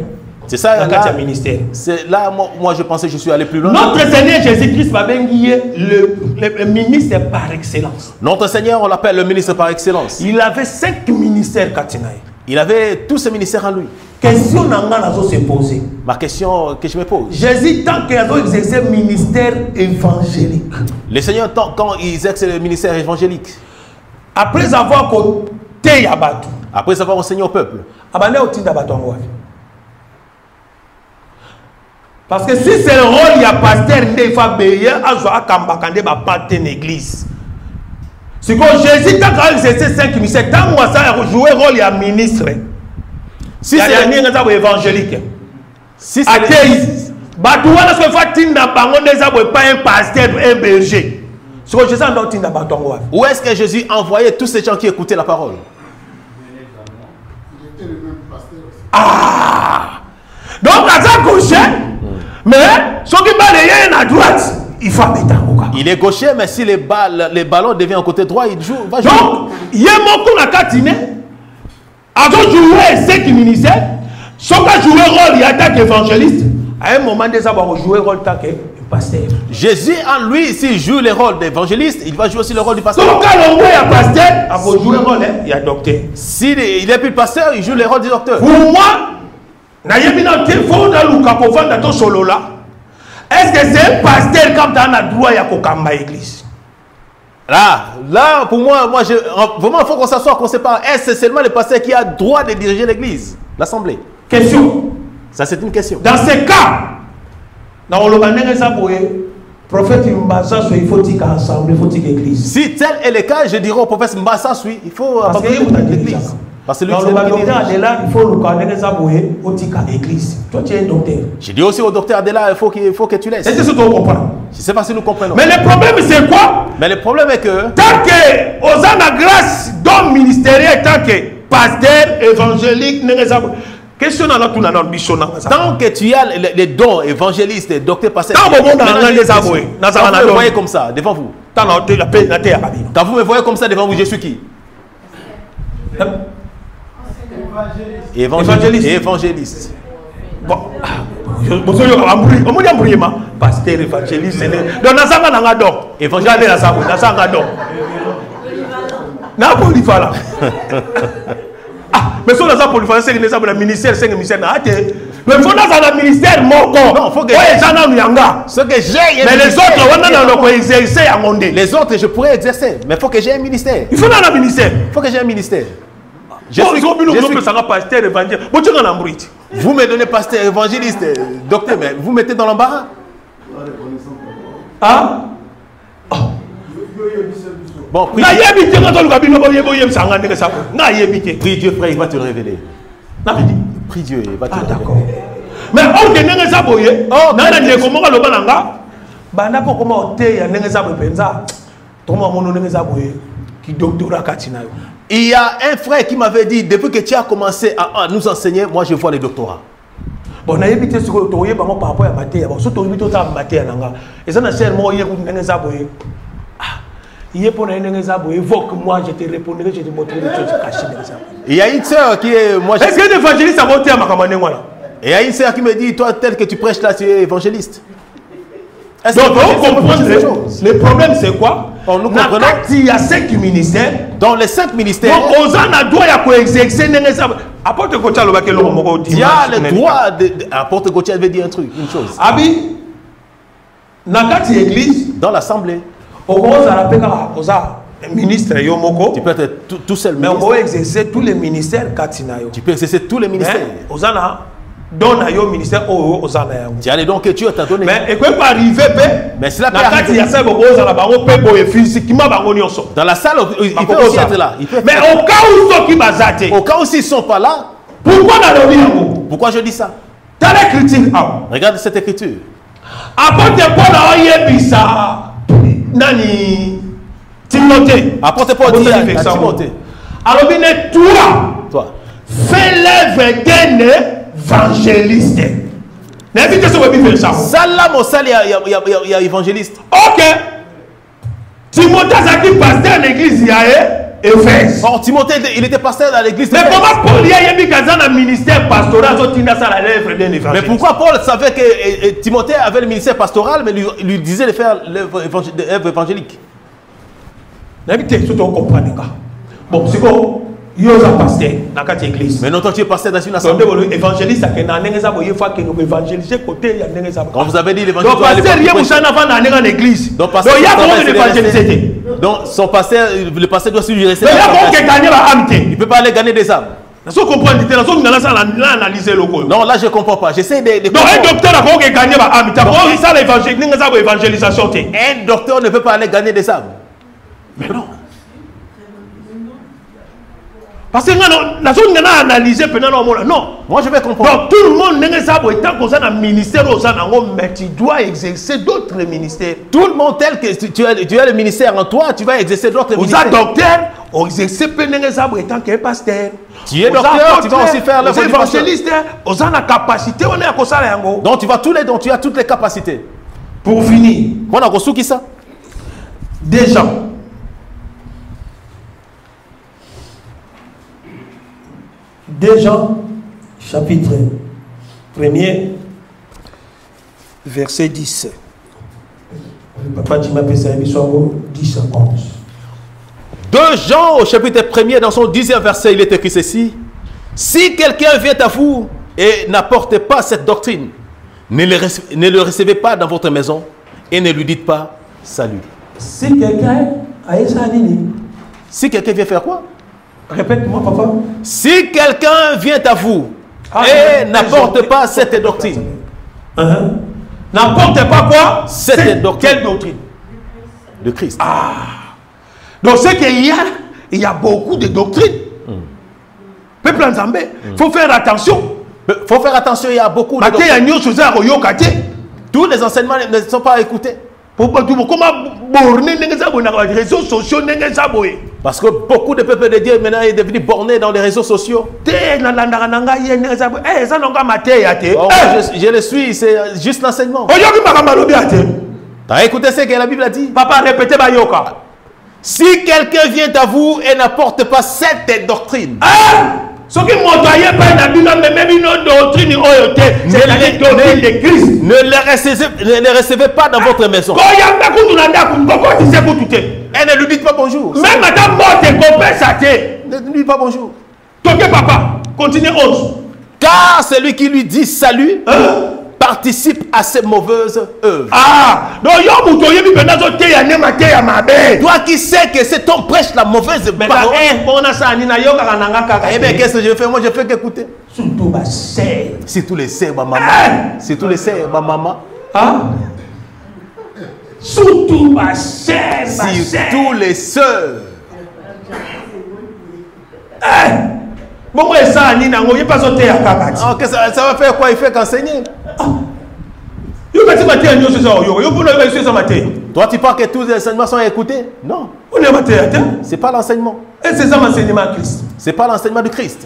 C'est ça, là, ministère. C'est là, moi, je pensais que je suis allé plus loin. Notre Seigneur Jésus-Christ va bien le ministre par excellence. Notre Seigneur, on l'appelle le ministre par excellence. Il avait 5 ministères Katinaï. Il avait tous ces ministères en lui. Question se poser. Ma question que je me pose. Jésus, tant qu'il a exercé le ministère évangélique. Le Seigneur, quand il exerce le ministère évangélique. Après avoir côté Yabatou. Après avoir enseigné au peuple. Parce que si c'est le rôle, il y a pasteur, il faut payer à l'église. C'est que Jésus, quand il exercé 5 ministères, tant que ça a joué le rôle, il y a ministre. Si c'est un évangélique. Si c'est pas un pasteur, un berger. Où est-ce que Jésus envoyait tous ces gens qui écoutaient la parole? Ah! Donc, à sa gaucher, mais ce qui balayé à droite, il faut mettre en cas. Il est gaucher, mais si les ballons deviennent côté droit, il joue, va jouer. Donc, il y a mon coup à Katine, à jouer 5 ministères, sauf qu'à jouer rôle, il y a tant qu'évangéliste. À un moment, déjà, on va jouer rôle tant que pasteur. Jésus, en lui, s'il joue le rôle d'évangéliste, il va jouer aussi le rôle du pasteur. Donc, quand on voit un pasteur, on va jouer le rôle, il y a docteur. S'il n'est plus pasteur, il joue le rôle du docteur. Pour moi, est-ce que c'est un pasteur comme tu as droit à l'église? Là, pour moi, vraiment, il faut qu'on s'assoie, qu'on sépare. Est-ce que c'est seulement le pasteur qui a droit de diriger l'église, l'assemblée? Question. Ça, c'est une question. Dans ces cas, dans le prophète Mbassa, il faut dire qu'ensemble, il faut dire l'église. Si tel est le cas, je dirais au prophète Mbassa, oui, il faut abandonner l'église. Parce que dans le docteur Adela, il faut le connaître l'église. Toi, tu es un docteur. Je dis aussi au docteur Adela, il faut que tu laisses. C'est ce que tu comprends. Je ne sais pas si nous comprenons. Mais le problème, c'est quoi? Mais le problème est que tant que aux la grâce d'homme ministériel, tant que pasteur, évangélique, question dans notre mission. Tant que tu as les dons évangélistes, docteur, pasteur, quand vous me voyez comme ça devant vous. Quand vous me voyez comme ça devant vous, je suis qui? Évangéliste. Bon, pasteur évangéliste. Donc, mais si on a ça pour le faire, c'est que le ministère, c'est le ministère. Mais il faut dans le ministère, mon corps. Non, il faut que ce que j'ai. Mais les autres, les autres, je pourrais exercer. Mais il faut que j'ai un ministère. Il faut dans le ministère. Il faut que j'ai un ministère. Vous me donnez pasteur, évangéliste, docteur, mais vous mettez dans l'embarras. Ah? Bon, prie Dieu, frère, il va te révéler. Prie Dieu, il va te révéler. D'accord. Mais on est ça pour y comment le bananga? Banako comment on te qui doctorat katina. Il y a un frère qui m'avait dit, depuis que tu as commencé à nous enseigner, moi je vois les doctorats. Bon, on a évité ce que tu as par rapport à Mathé. Bon, surtout évité à Mathé. Et ça n'a seulement eu une exaboye. Il est pour une exaboye. Évoque moi, je te répondrai, je te montrerai des choses cachées. Il y a une sœur qui est. Est-ce que l'évangéliste a monté à ma campagne? Et il y a une sœur qui me dit, toi, tel que tu prêches là, tu es évangéliste. Donc, on comprend le problème, c'est quoi? Nous comprenons. Il y a 5 ministères. Dans les 5 ministères. Donc, on a le droit d'exercer. Apporte Gauthier, il y a le droit de. Apporte Gauthier veut dire un truc, une chose. Abi, dans l'église, dans l'assemblée, on ministre Yomoko. Tu peux être tout seul. Mais on peut exercer tous les ministères Katinayo. Tu peux exercer tous les ministères. Ozana donne à yo ministère Ozana. Tu as les dons que Dieu t'a donné. Mais et quoi peut arriver mais cela peut arriver. Dans la salle, il peut aussi être là. Mais au cas où ceux qui bazate. Au cas où s'ils sont pas là. Pourquoi je dis ça? Regarde cette écriture. Apporte Paul a yebisa nani Timothée. Apporte Paul dit à Timothée. Alors bien toi fais l'œuvre d'un évangéliste. N'invite ce que tu fais ça. Salam au sal, il y a évangéliste. Ok. Timothée a dit pasteur à l'église il y a Éphèse. Or Timothée il était pasteur dans l'église. Mais comment Paul y a mis dans le ministère pastoral à l'œuvre d'un évangéliste? Mais pourquoi Paul savait que Timothée avait le ministère pastoral mais lui disait de faire l'œuvre évangélique? N'invite ce que tu comprends. Bon, c'est quoi? Il y a un pasteur dans la église. Mais non, toi tu es pasteur dans une assemblée. Évangéliste, c'est que évangéliser côté quand vous avez dit l'évangile. Donc, pasteur, il y a un l'église. Donc, il y a comment évangéliser. Donc, son pasteur, le pasteur doit suivre rester. Il ne peut pas aller gagner des âmes. Non, là je ne comprends pas. J'essaie de. Donc, un docteur a gagné l'évangélisation. Un docteur ne peut pas aller gagner des âmes. Mais non. Parce que la zone n'a analysé pendant non. Moi je vais comprendre. Donc tout le monde n'est pas tant qu'on a un ministère mais tu dois exercer d'autres ministères. Tout le monde tel que tu as le ministère en toi, tu vas exercer d'autres ministères. Vous êtes docteur, pasteur. Tu es docteur, tu vas aussi faire l'œuvre du pasteur. Donc tu as toutes les capacités. Pour finir, on a reçu qui ça? 2 Jean. 2 Jean, chapitre 1er, verset 10. Papa, tu m'appelles ça, 10 à 11. 2 Jean au chapitre 1er, dans son 10e verset, il est écrit ceci. Si quelqu'un vient à vous et n'apporte pas cette doctrine, ne le recevez pas dans votre maison et ne lui dites pas salut. Si quelqu'un a Si quelqu'un vient faire quoi? Répète-moi, papa. Si quelqu'un vient à vous et n'apporte pas cette doctrine. N'apporte pas quoi? Cette doctrine. Quelle doctrine? De Christ. Donc c'est qu'il y a beaucoup de doctrines. Peuple en Zambé, il faut faire attention. Il faut faire attention, il y a beaucoup de doctrines. Tous les enseignements ne sont pas écoutés. Parce que beaucoup de peuples de Dieu maintenant est devenu borné dans les réseaux sociaux. Je le suis, c'est juste l'enseignement. Tu as écouté ce que la Bible a dit? Papa, répétez Bayoka. Si quelqu'un vient à vous et n'apporte pas cette doctrine, ce qui m'envoyait pas la Bible, même une doctrine, c'est la doctrine de Christ. Ne les recevez pas dans votre maison. Et ne lui dites pas bonjour. Même madame morte, ne lui dites pas bonjour. Toquez papa, continue 11. Car celui qui lui dit salut participe à ses mauvaises œuvres. Toi qui sais que c'est ton prêche la mauvaise parole. Eh bien, qu'est-ce que je fais? Moi, je fais qu'écouter. Surtout ma sœur. Si tous les sœurs, ma maman. Si tous les sœurs, ma maman. Surtout ma sœur. Si tous les sœurs. Bon, ça, Nina, on n'est pas sauté à Kakati. Ça va faire quoi? Il fait qu'enseigner. Toi, tu penses que tous les enseignements sont écoutés? Non. C'est pas l'enseignement. Et c'est ça l'enseignement de Christ. C'est pas l'enseignement de Christ.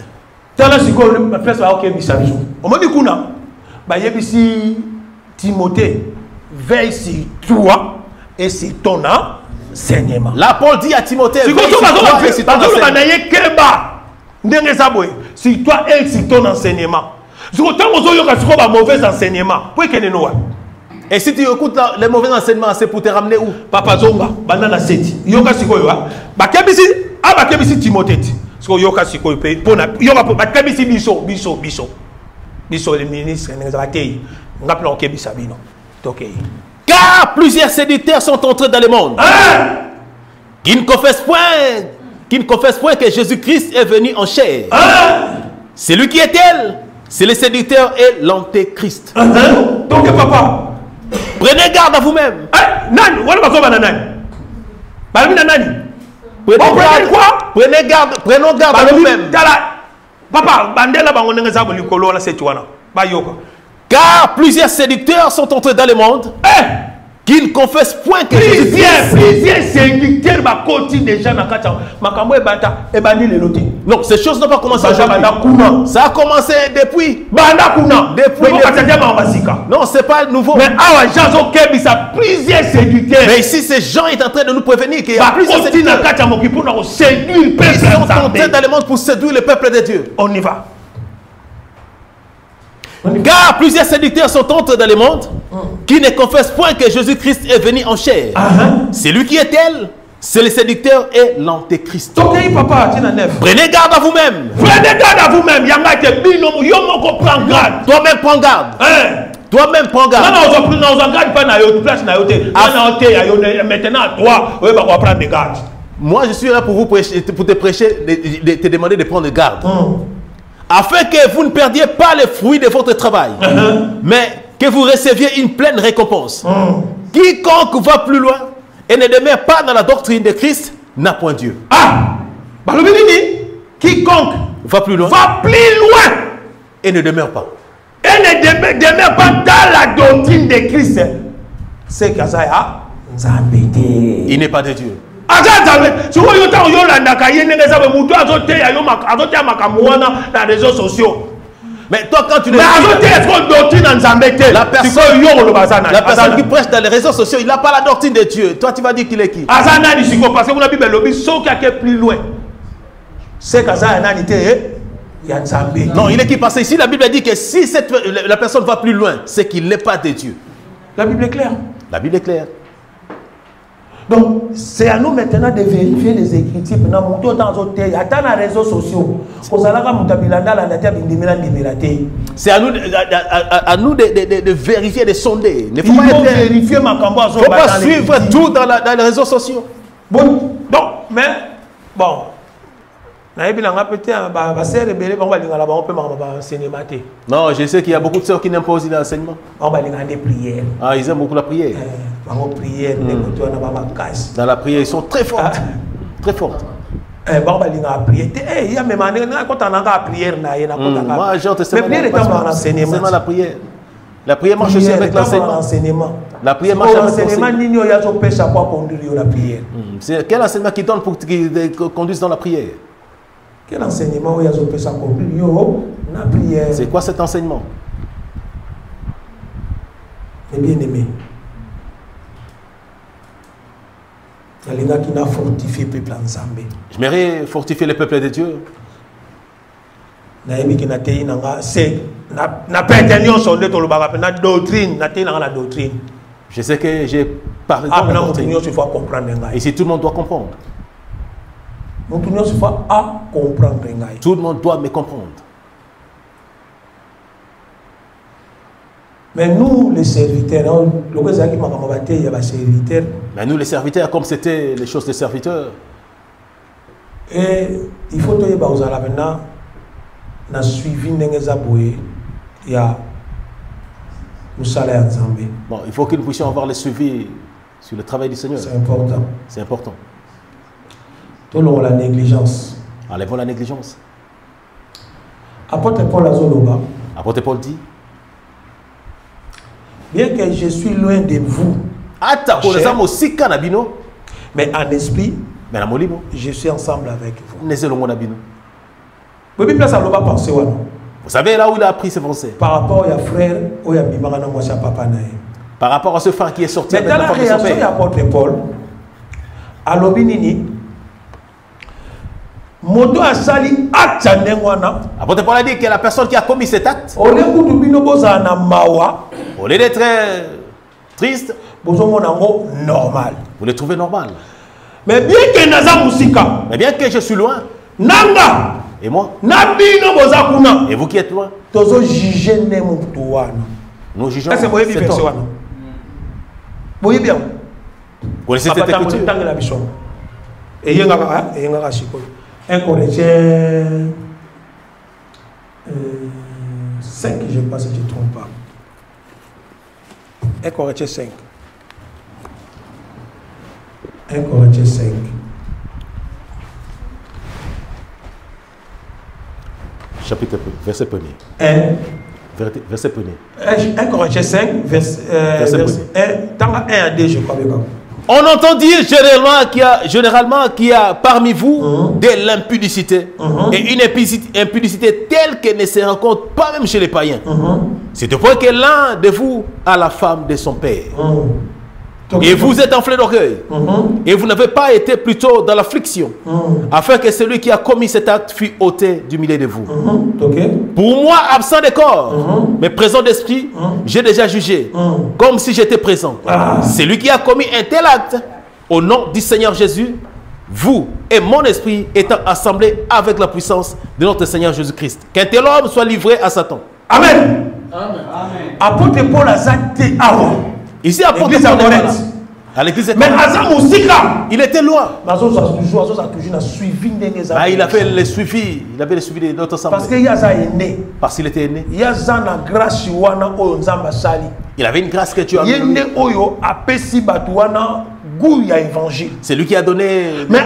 Timothée, veille sur toi et sur ton enseignement. Là, Paul dit à Timothée, veille sur toi et sur ton enseignement. Si toi et si ton enseignement. Mauvais enseignement. Et si tu écoutes les mauvais enseignements, c'est pour te ramener où? Papa Zonga, banana seti. Yoka sikoyo ha. Bakebisi Timothée. Siko yoka sikoyo pe pona yoka bakebisi biso le ministre ngazatei. Ngapla okebisa bino. Tokei. Car plusieurs séditeurs sont entrés dans le monde. Qui ne confessent point que Jésus-Christ est venu en chair. C'est lui qui est elle. C'est le séducteur et l'antéchrist. Donc papa, prenez garde à vous-même. Prenons garde à vous-même. Papa, car plusieurs séducteurs sont entrés dans le monde. Qui ne confessent point que plusieurs séducteurs non, ces choses n'ont pas commencé aujourd'hui. Ça a commencé depuis. Non, c'est pas nouveau. Mais plusieurs séducteurs. Mais ici, ces gens sont en train de nous prévenir qu'il y a plusieurs séducteurs. Ils sont entrés dans le monde pour séduire le peuple de Dieu. On y va. Car plusieurs séducteurs sont entrés dans le monde qui ne confessent point que Jésus-Christ est venu en chair. C'est lui qui est elle. C'est le séducteur et l'antéchrist. Prenez garde à vous-même. Prenez garde à vous-même. Toi-même prends garde. Toi-même prends garde. Maintenant, toi, on va prendre garde. Moi, je suis là pour vous prêcher, pour te prêcher, de te demander de prendre garde. Afin que vous ne perdiez pas les fruits de votre travail, mais que vous receviez une pleine récompense. Quiconque va plus loin et ne demeure pas dans la doctrine de Christ n'a point Dieu. Quiconque va plus loin et ne demeure pas. Et ne demeure pas dans la doctrine de Christ. C'est que ça, il n'est pas de Dieu. Si vous avez dans les réseaux sociaux. Mais toi, quand tu la personne qui prêche dans les réseaux sociaux, il n'a pas la doctrine de Dieu. Toi, tu vas dire qu'il est qui? Parce que vous avez Bible, ceux qui sont plus loin. C'est non, il est qui? Parce que ici, la Bible dit que si la personne va plus loin, c'est qu'il n'est pas de Dieu. La Bible est claire. La Bible est claire. Donc, c'est à nous maintenant de vérifier les écritures. Dans les réseaux sociaux. C'est à nous de vérifier, de sonder. Il ne faut pas suivre tout dans les réseaux sociaux. Bon, mais, bon. Non, je sais qu'il y a beaucoup de sœurs qui n'aiment pas aussi l'enseignement. Ah, ils aiment beaucoup la prière. Dans la prière, ils sont très fortes. Très fortes. Moi, j'ai enseignement la prière. La prière marche aussi avec l'enseignement. La prière marche avec l'enseignement. C'est quel enseignement qui donne pour qu'ils conduisent dans la prière? Quel enseignement c'est quoi cet enseignement? Mes bien-aimés, j'aimerais fortifier le peuple de Dieu. Je sais que j'ai parlé de la doctrine. Ici, tout le monde doit comprendre. Tout le monde doit me comprendre. Mais nous, les serviteurs, comme c'était les choses des serviteurs. Et il faut que vous ayez maintenant suivi bon, il faut que nous puissions avoir le suivi sur le travail du Seigneur. C'est important. C'est important. Tout la négligence. Enlevons la négligence. Apôtre Paul Azoloba. Apôtre Paul dit. Bien que je suis loin de vous. Mais en esprit, je suis ensemble avec vous. Vous savez là où il a appris ses pensées? Par rapport à frère, par rapport à ce frère qui est sorti avec la réaction de l'apôtre Paul, à l'obinini, Moto asali apôtre Paul a dit que la personne qui a commis cet acte, au lieu d'être triste, vous le trouvez normal. Mais bien que je suis loin, et moi, et vous qui êtes loin, nous jugeons cet homme. Vous connaissez cette écriture? 1 Corinthiens 5, je ne sais pas si je ne trompe pas. 1 Corinthiens 5. 1 Corinthiens 5. Chapitre 1, verset 1er. verset 1er. 1 Corinthiens 5, verset 1. 1 à 2, je crois. On entend dire généralement qu'il y a parmi vous de l'impudicité et une impudicité telle qu'elle ne se rencontre pas même chez les païens. C'est au point que l'un de vous a la femme de son père. Et vous êtes enflé d'orgueil. Et vous n'avez pas été plutôt dans l'affliction, afin que celui qui a commis cet acte fût ôté du milieu de vous. Pour moi, absent de corps, mais présent d'esprit, j'ai déjà jugé, comme si j'étais présent. Celui qui a commis un tel acte, au nom du Seigneur Jésus, vous et mon esprit étant assemblés avec la puissance de notre Seigneur Jésus-Christ. Qu'un tel homme soit livré à Satan. Amen. Apôtre Paul a zate awa. Ici, à l'église, mais il était loin. Il avait le suivi. Il avait le suivi de notre assemblée. Parce qu'il était né. Il avait une grâce que tu as donnée. C'est lui qui a donné. Mais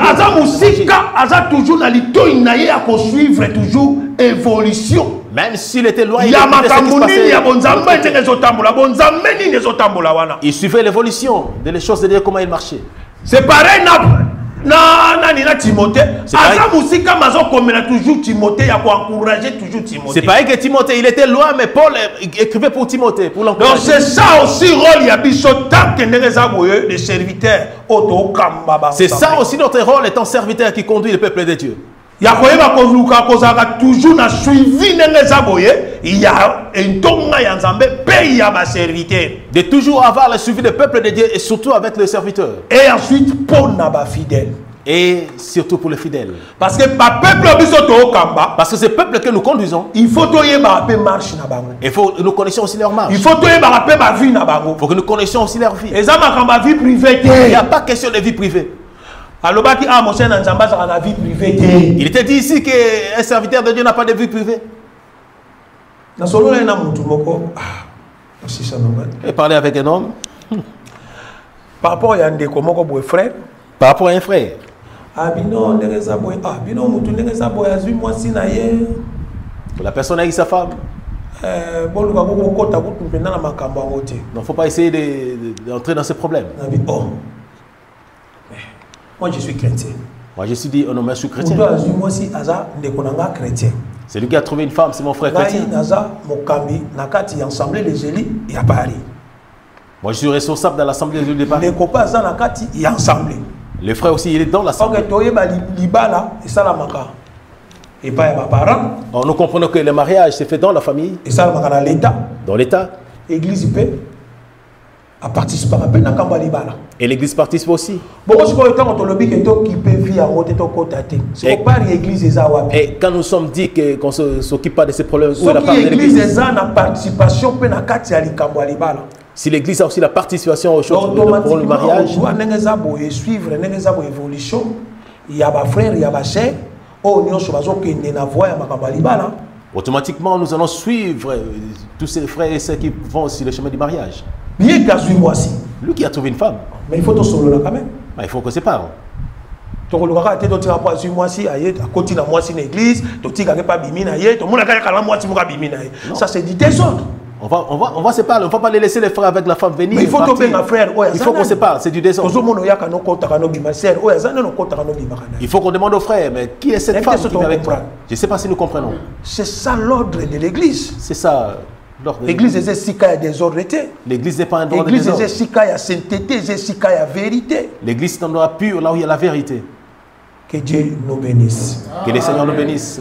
toujours évolution. Même s'il était loin, il suivait l'évolution des choses de Dieu, comment il marchait. C'est pareil na Timothée. Toujours Timothée, il a encouragé toujours Timothée. C'est pareil que Timothée, il était loin, mais Paul écrivait pour Timothée, pour l'encourager. Donc c'est ça aussi rôle, il y a tant que les serviteurs. C'est ça aussi notre rôle étant serviteur qui conduit le peuple de Dieu. Il y a toujours suivi il y a un tonga il y a serviteur. De toujours avoir le suivi du peuple de Dieu et surtout avec le serviteur. Et ensuite pour les fidèles. Et surtout pour les fidèles. Parce que ce peuple que nous conduisons, il faut marche. Il faut que nous connaissions aussi leur marche. Il faut que nous connaissions aussi leur vie. Il n'y a pas question de vie privée. Il était dit ici qu'un serviteur de Dieu n'a pas de vie privée. Et parler avec un homme. Par rapport à un frère. Par rapport à un frère. La personne a eu sa femme. Il ne faut pas essayer d'entrer dans ces problèmes. Moi je suis chrétien. Moi je suis dit, oh non, mais je suis chrétien. C'est lui qui a trouvé une femme, c'est mon frère chrétien. Moi je suis responsable dans l'assemblée des de Paris. Le frère aussi, il est dans l'assemblée. Nous comprenons que le mariage s'est fait dans la famille, dans l'État. L'église peut participer à et l'église participe aussi. Et quand nous sommes dit qu'on ne s'occupe pas de ces problèmes, où est la part de l'église? Si l'église a aussi la participation aux choses pour le mariage, automatiquement nous allons suivre tous ces frères et sœurs qui vont sur le chemin du mariage. Lui qui a trouvé une femme. Mais il faut tout solo là quand même. Il faut qu'on se parle. Ça c'est du désordre. On va se parler, on ne va pas les laisser les frères avec la femme venir. Mais il faut qu'on se parle, c'est du désordre. Il faut qu'on demande aux frères, mais qui est cette femme qui vient avec toi? Je ne sais pas si nous comprenons. C'est ça l'ordre de l'église. C'est ça. L'église est sika désordreté. L'église n'est pas un droit de désordre. L'église est sika sainteté, c'est sika vérité. L'église est un endroit pur là où il y a la vérité. Que Dieu nous bénisse. Que le Seigneur nous bénisse.